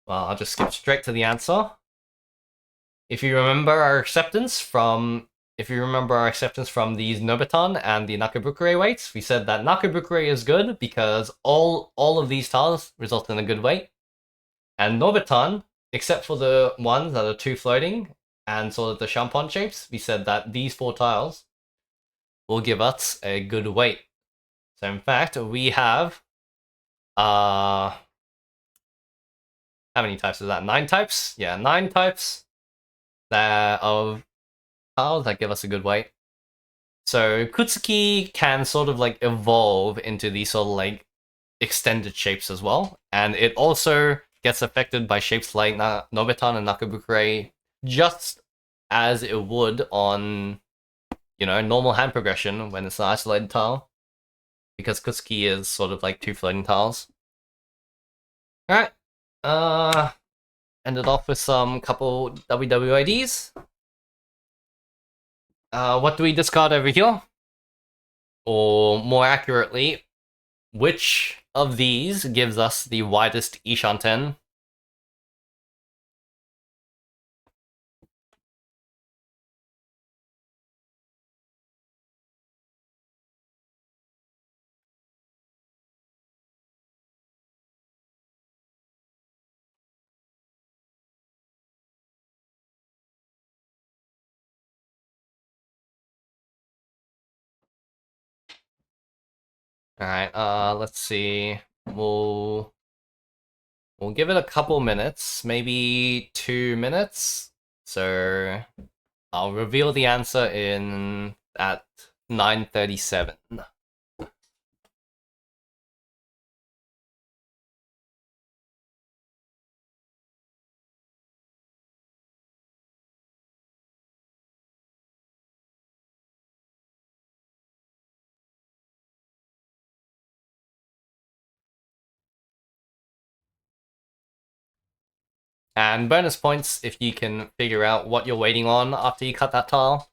Well, I'll just skip straight to the answer. If you remember our acceptance from these Nobitan and the Nakabukure weights, we said that Nakabukure is good because all of these tiles result in a good weight. And Nobitan, except for the ones that are 2 floating and sort of the champon shapes, we said that these 4 tiles will give us a good weight. So in fact, we have how many types is that? 9 types? Yeah, 9 types of tiles that give us a good weight. So Kutsuki can sort of like evolve into these sort of like extended shapes as well, and it also gets affected by shapes like Nobitan and Nakabukure, just as it would on, you know, normal hand progression when it's an isolated tile, because Kutsuki is sort of like 2 floating tiles. Alright, ended off with some couple WWIDs. What do we discard over here? Or more accurately, which of these gives us the widest Ishanten? Alright, let's see. We'll give it a couple minutes, maybe 2 minutes. So I'll reveal the answer at 9:37. And bonus points if you can figure out what you're waiting on after you cut that tile.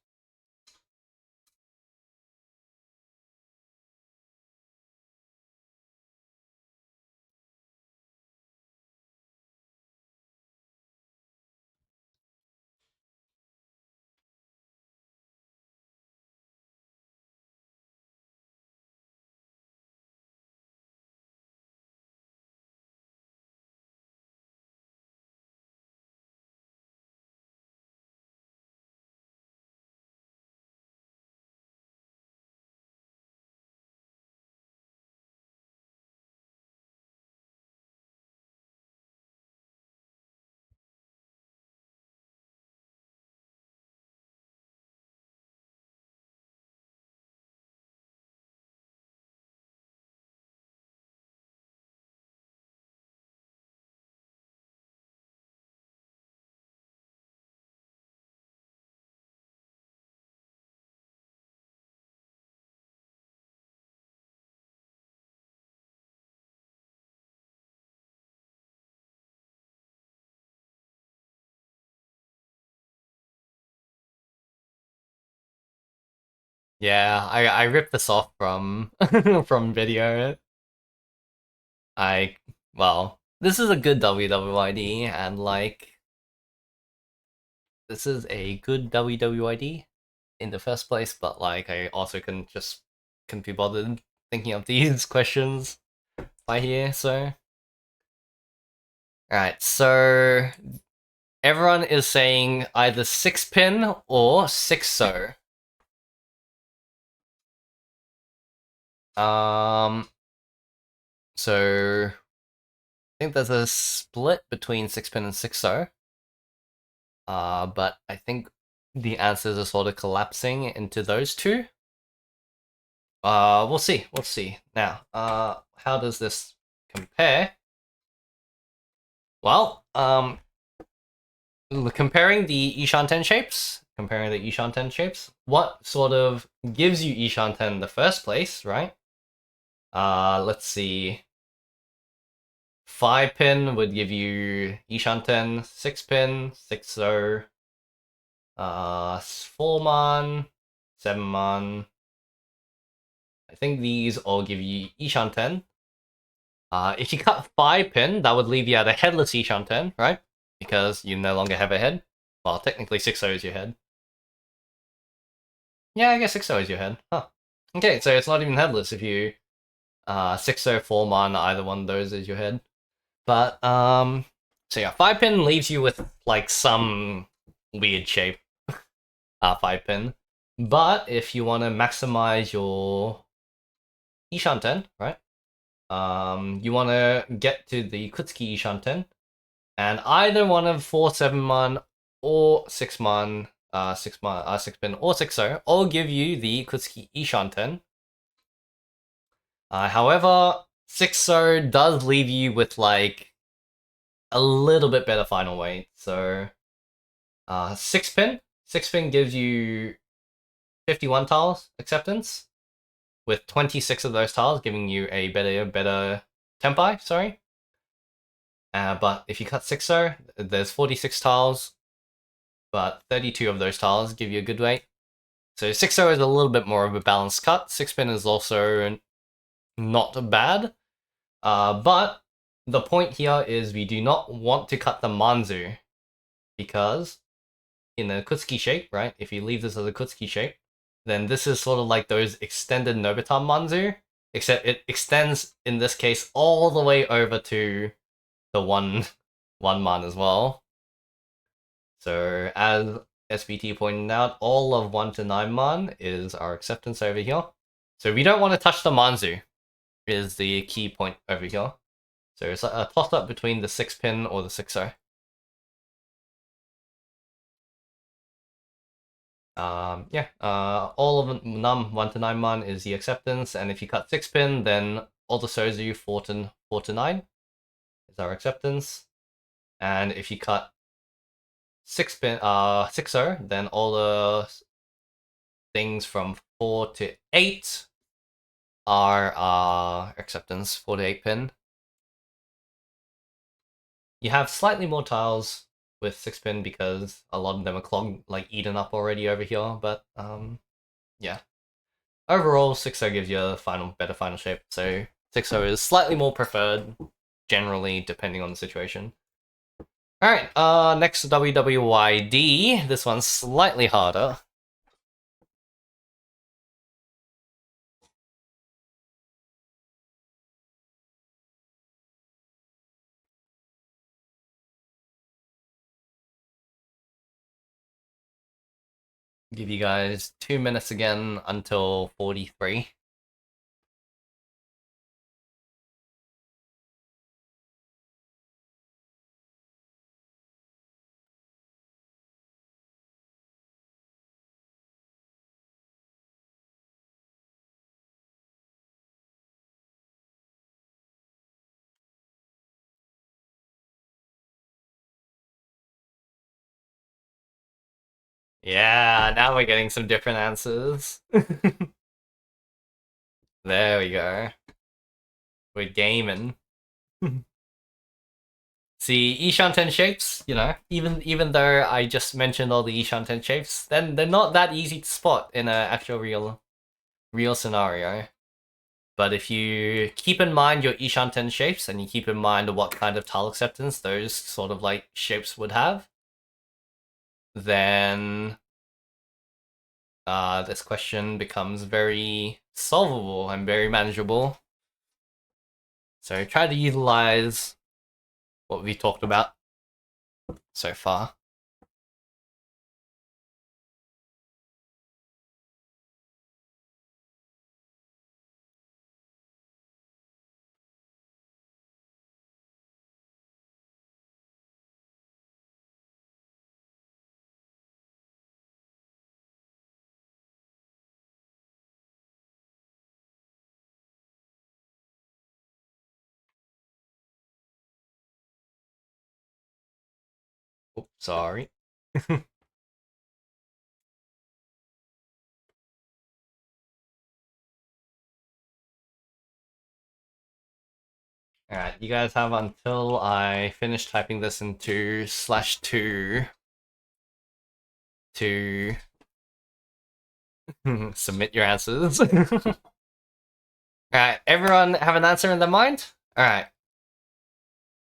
Yeah, I ripped this off from from video. Well, this is a good WWID, and like, this is a good WWID in the first place, but like, I also couldn't be bothered thinking of these questions by here, so. Alright, so everyone is saying either 6-pin or 6-so. So I think there's a split between 6-pin and 6-so. But I think the answers are sort of collapsing into those two. We'll see. We'll see. Now, how does this compare? Well, comparing the Ishanten shapes, what sort of gives you Ishanten in the first place, right? Let's see. 5-pin would give you Ishanten, 6-pin, 6-so, 4-man, 7-man. I think these all give you Ishanten. If you cut 5-pin, that would leave you at a headless Ishanten, right? Because you no longer have a head. Well, technically 6-so is your head. Yeah, I guess 6-so is your head. Huh. Okay, so it's not even headless if you 6-so, 4-man, either one of those is your head. But, so yeah, 5-pin leaves you with, like, some weird shape. 5-pin. But if you want to maximize your Ishanten, right? You want to get to the Kutsuki Ishanten, and either one of 4-7-man or 6-man, 6-pin or 6-so all give you the Kutsuki Ishanten. However, 6-so does leave you with like a little bit better final weight. So, 6-pin gives you 51 tiles acceptance, with 26 of those tiles giving you a better tenpai. Sorry. But if you cut 6-so, there's 46 tiles, but 32 of those tiles give you a good weight. So 6-so is a little bit more of a balanced cut. 6-pin is also not bad. But the point here is we do not want to cut the Manzu, because in the Kutsuki shape, right, if you leave this as a Kutsuki shape, then this is sort of like those extended Nobitan Manzu, except it extends, in this case, all the way over to the one man as well. So as SBT pointed out, all of 1 to 9 man is our acceptance over here. So we don't want to touch the Manzu, is the key point over here. So it's a toss up between the 6-pin or the 6-so. Yeah, all of num 1 to 9 man is the acceptance, and if you cut 6-pin, then all the Sozu 4 to 9 is our acceptance. And if you cut 6-pin 6-so, then all the things from 4 to 8 are acceptance, 4 to 8-pin. You have slightly more tiles with 6-pin because a lot of them are clogged, like eaten up already over here, but yeah. Overall, 6-0 gives you a better final shape, so 6-0 is slightly more preferred, generally, depending on the situation. Alright, next WWYD. This one's slightly harder. Give you guys 2 minutes again until 43. Yeah, now we're getting some different answers. There we go. We're gaming. See, Ishanten shapes, you know, even though I just mentioned all the Ishanten shapes, then they're not that easy to spot in an actual real scenario. But if you keep in mind your Ishanten shapes and you keep in mind what kind of tile acceptance those sort of like shapes would have, then this question becomes very solvable and very manageable. So try to utilize what we talked about so far. Oops, sorry. Alright, you guys have until I finish typing this into /2 to submit your answers. Alright, everyone have an answer in their mind? Alright.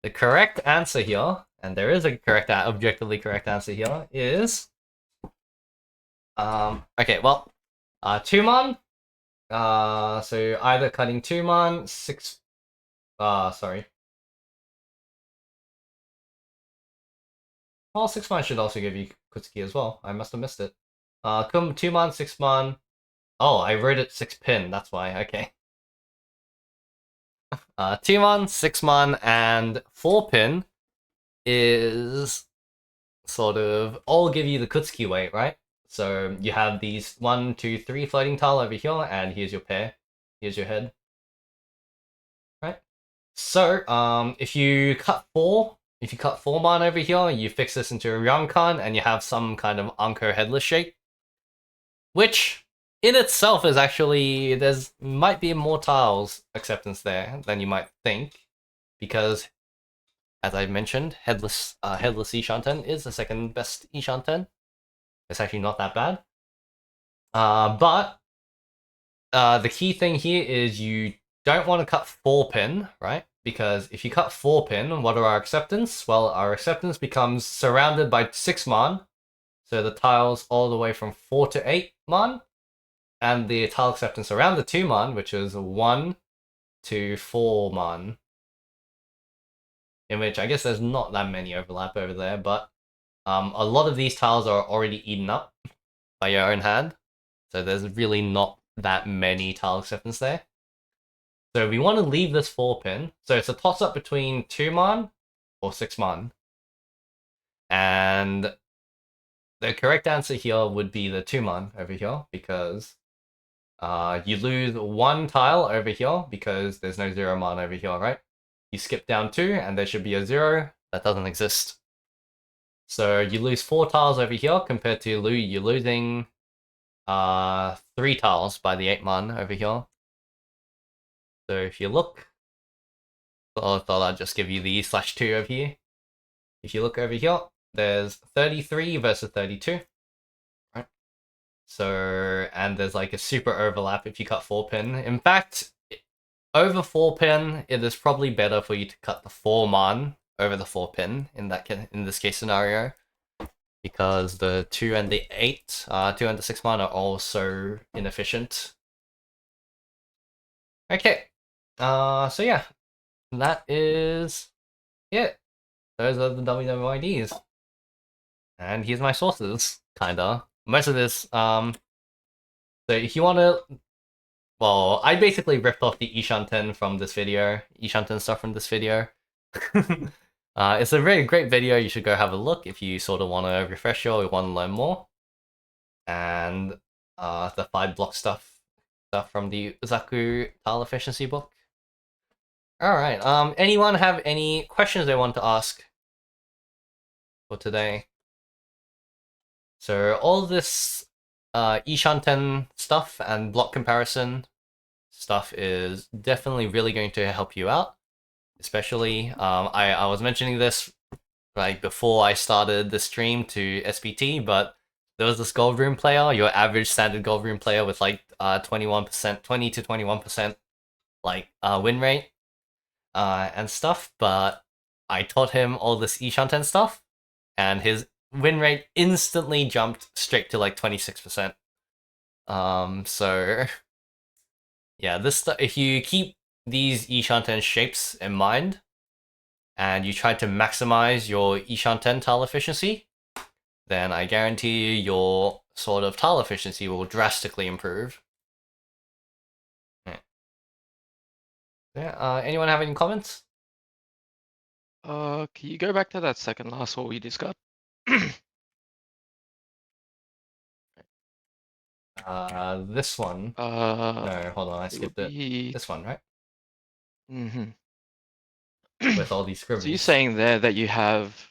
The correct answer here, and there is a objectively correct answer here, is... okay, well, 2-mon. So either cutting 2-mon, 6... sorry. Well, 6-mon should also give you Kutsuki as well. I must have missed it. 2-mon, 6-mon. Oh, I wrote it 6-pin, that's why, okay. 2-mon, 6-mon, and 4-pin is sort of all give you the Kutsuki weight, right? So you have these 1, 2, 3 floating tile over here, and here's your pair. Here's your head. Right? So, if you cut 4-mon over here, you fix this into a Ryankan, and you have some kind of Anko headless shape. Which, in itself, is actually, there's might be more tiles acceptance there than you might think. Because, as I mentioned, headless Ishanten is the second best Ishanten. It's actually not that bad. But the key thing here is you don't want to cut 4-pin, right? Because if you cut 4-pin, what are our acceptance? Well, our acceptance becomes surrounded by 6-mon. So the tiles all the way from 4 to 8-mon. And the tile acceptance around the 2-mon, which is 1 to 4-mon. In which I guess there's not that many overlap over there, but a lot of these tiles are already eaten up by your own hand. So there's really not that many tile acceptance there. So we want to leave this 4-pin. So it's a toss-up between 2-mon or 6-mon. And the correct answer here would be the 2-mon over here, because you lose 1 tile over here because there's no 0-mon over here, right? You skip down 2 and there should be a 0. That doesn't exist. So you lose 4 tiles over here compared to you losing 3 tiles by the 8-mon over here. So if you look, I thought I'd just give you the /2 over here. if you look over here, there's 33 versus 32. Right? So, and there's like a super overlap if you cut 4-pin. In fact, over 4-pin, it is probably better for you to cut the 4-man over the 4-pin in this case scenario, because the 2 and the 8, 2 and the 6-man are all so inefficient. Okay, so yeah, that is it. Those are the WWIDs. And here's my sources, kinda. Most of this, so if you wanna, well, I basically ripped off the Ishanten from this video, Ishanten stuff from this video. It's a very great video, you should go have a look if you sort of want to refresh or want to learn more. And the 5-block stuff from the Uzaku tile efficiency book. Alright, anyone have any questions they want to ask for today? So all this Ishanten stuff and block comparison stuff is definitely really going to help you out. Especially, I was mentioning this like before I started the stream to SPT, but there was this gold room player, your average standard gold room player with like 21%, 20 to 21% like win rate and stuff, but I taught him all this Ishanten stuff, and his win rate instantly jumped straight to like 26%. So yeah, this stuff, if you keep these Ishanten shapes in mind, and you try to maximize your Ishanten tile efficiency, then I guarantee you your sort of tile efficiency will drastically improve. Yeah, anyone have any comments? Can you go back to that second last what we discussed? This one. No, hold on, I skipped it. This one, right? Mm-hmm. With all these scribbles. So you're saying there that you have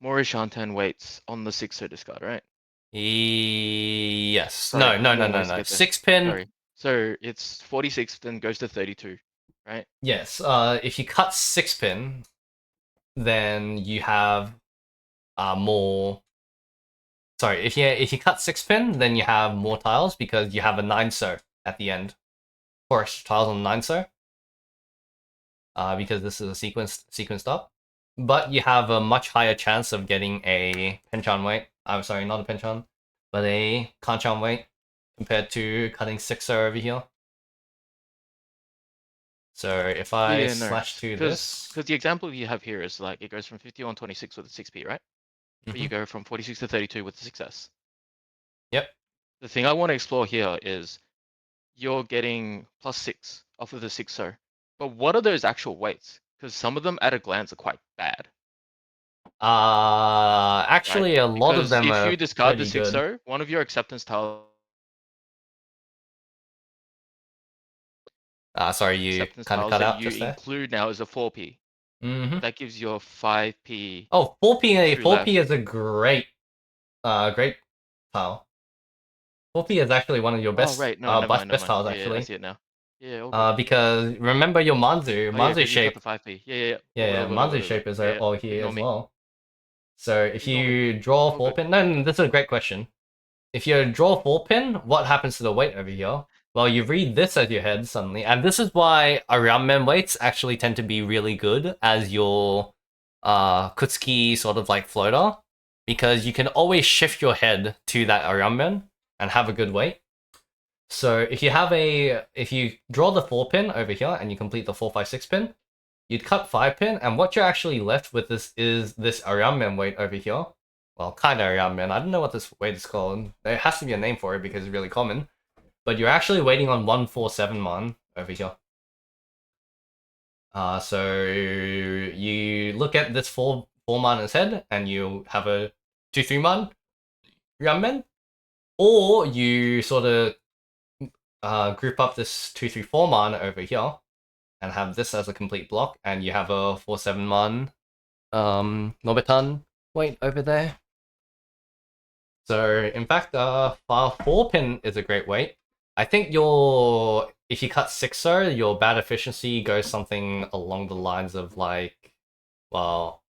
more Ishanten weights on the 6er discard, right? Yes. Sorry, No. I'm almost get there. 6-pin. Sorry. So it's 46, then goes to 32, right? Yes. If you cut 6-pin, then you have more. Sorry, if you cut 6-pin, then you have more tiles because you have a 9-so at the end. 4 extra tiles on 9-so. Because this is a sequenced up. But you have a much higher chance of getting a Penchan weight. I'm sorry, not a Penchan, but a Kanchan weight compared to cutting 6-so over here. So if I slash to this, because the example you have here is like it goes from 51.26 with a 6p, right? But you go from 46 to 32 with the 6s. Yep. The thing I want to explore here is you're getting +6 off of the 6-so, but what are those actual weights? Because some of them at a glance are quite bad. Actually, right? a lot of them if are you discard the pretty good. 6-so, one of your acceptance tiles. Sorry, you kind of cut out just there. Include now is a 4p. That gives you a 5p. Oh, 4p. 4p left. is a great tile. 4p is actually one of your best, best tiles actually. I see it now. Yeah. Because remember your Manzu shape. The 5p. Yeah. Manzu shape is all here as well. So if you draw 4-pin, no, this is a great question. If you draw 4-pin, what happens to the weight over here? Well, you read this as your head suddenly, and this is why Arianmen weights actually tend to be really good as your Kutsuki sort of like floater, because you can always shift your head to that Arianmen and have a good weight. So if you draw the 4-pin over here and you complete the 4-5-6-pin, you'd cut 5-pin, and what you're actually left with is this Arianmen weight over here. Well, kind of Arianmen. I don't know what this weight is called. There has to be a name for it because it's really common. But you're actually waiting on 147-man over here. So you look at this 4-man instead, and you have a 2-3-man Arianmen, or you sort of group up this 2-3-4-man over here, and have this as a complete block, and you have a 4-7-man Nobitan weight over there. So in fact, 4-pin is a great weight. I think if you cut 6-so, your bad efficiency goes something along the lines of like, well,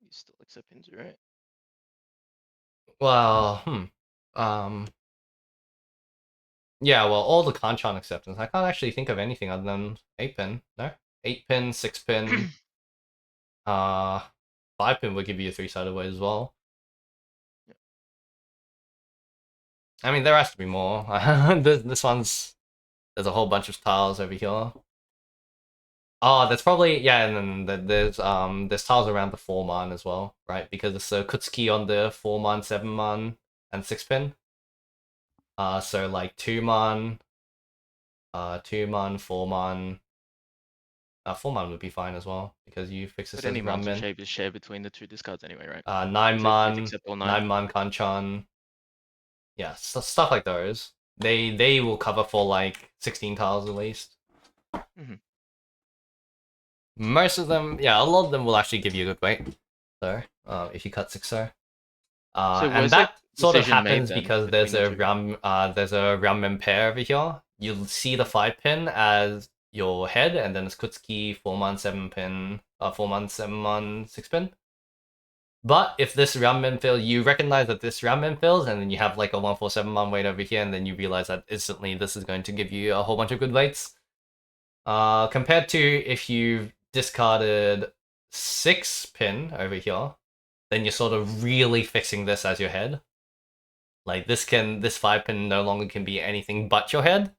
You still accept pins, right? Well, yeah, well, all the Kanchan acceptance. I can't actually think of anything other than 8-pin. No? 8-pin, 6-pin, 5-pin would give you a 3-sided weight as well. Yeah. I mean, there has to be more. This one's... There's a whole bunch of tiles over here. Oh, there's probably... Yeah, and then there's tiles around the 4-man as well, right? Because it's a Kutsuki on the 4-man, 7-man, and 6-pin. So like 2-man, 2-man, 4-man... 4-man would be fine as well, because you fix this But as any monster Ramen. shape is shared between the two discards anyway, right? 9-man, Please accept all 9. 9-man Kanchan. Yeah, stuff like those. They will cover for like 16 tiles at least. Mhm. Most of them, yeah, a lot of them will actually give you a good weight. So, if you cut 6-0. So And was that that sort of decision made happens then because between the two? there's a Ramen pair over here. You'll see the 5-pin as your head, and then it's Kutsuki 4-man 7-pin, 4-man 7-man 6-pin. But if this Ramen fails, you recognize that this Ramen fails, and then you have like a 147-man weight over here, and then you realize that instantly this is going to give you a whole bunch of good weights. Compared to if you discarded 6-pin over here, then you're sort of really fixing this as your head. Like this 5-pin no longer can be anything but your head.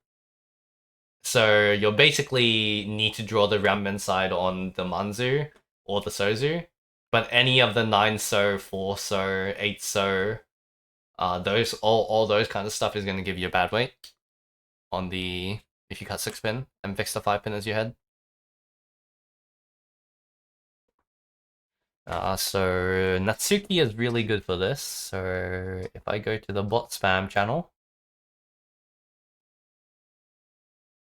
So you'll basically need to draw the Ramen side on the Manzu or the Sozu. But any of the 9-so, 4-so, 8-so, those all those kind of stuff is going to give you a bad weight on the if you cut 6-pin and fix the 5-pin as your head. So Natsuki is really good for this. So if I go to the bot spam channel,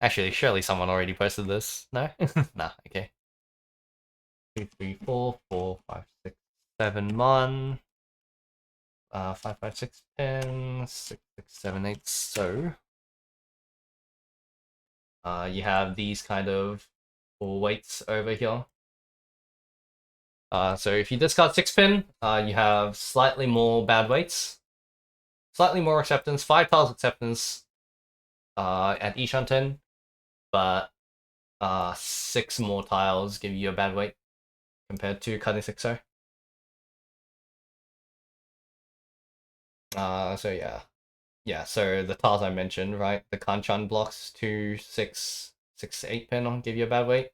actually, surely someone already posted this. No, nah, okay. 2, 3, 4, 4, 5, 6, 7, 1. 5, 5, 6, 10, 6, 6, 7, 8. So you have these kind of 4 weights over here. So if you discard 6-pin, you have slightly more bad weights, slightly more acceptance, 5 tiles acceptance at each untin, but 6 more tiles give you a bad weight compared to cutting 6-0. So yeah. So the tiles I mentioned, right? The Kanchan blocks 2, 6, 6, 8-pin will give you a bad weight,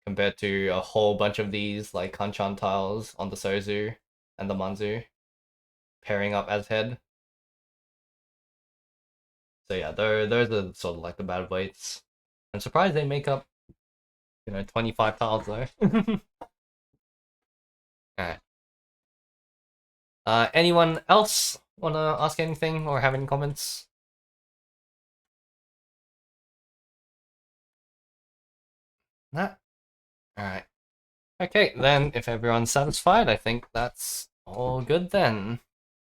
compared to a whole bunch of these like Kanchan tiles on the Sozu and the Manzu pairing up as head. So yeah, those are sort of like the bad weights. I'm surprised they make up, 25 tiles though. Alright. Anyone else wanna ask anything or have any comments? Nah. Alright. Okay, then if everyone's satisfied, I think that's all good then.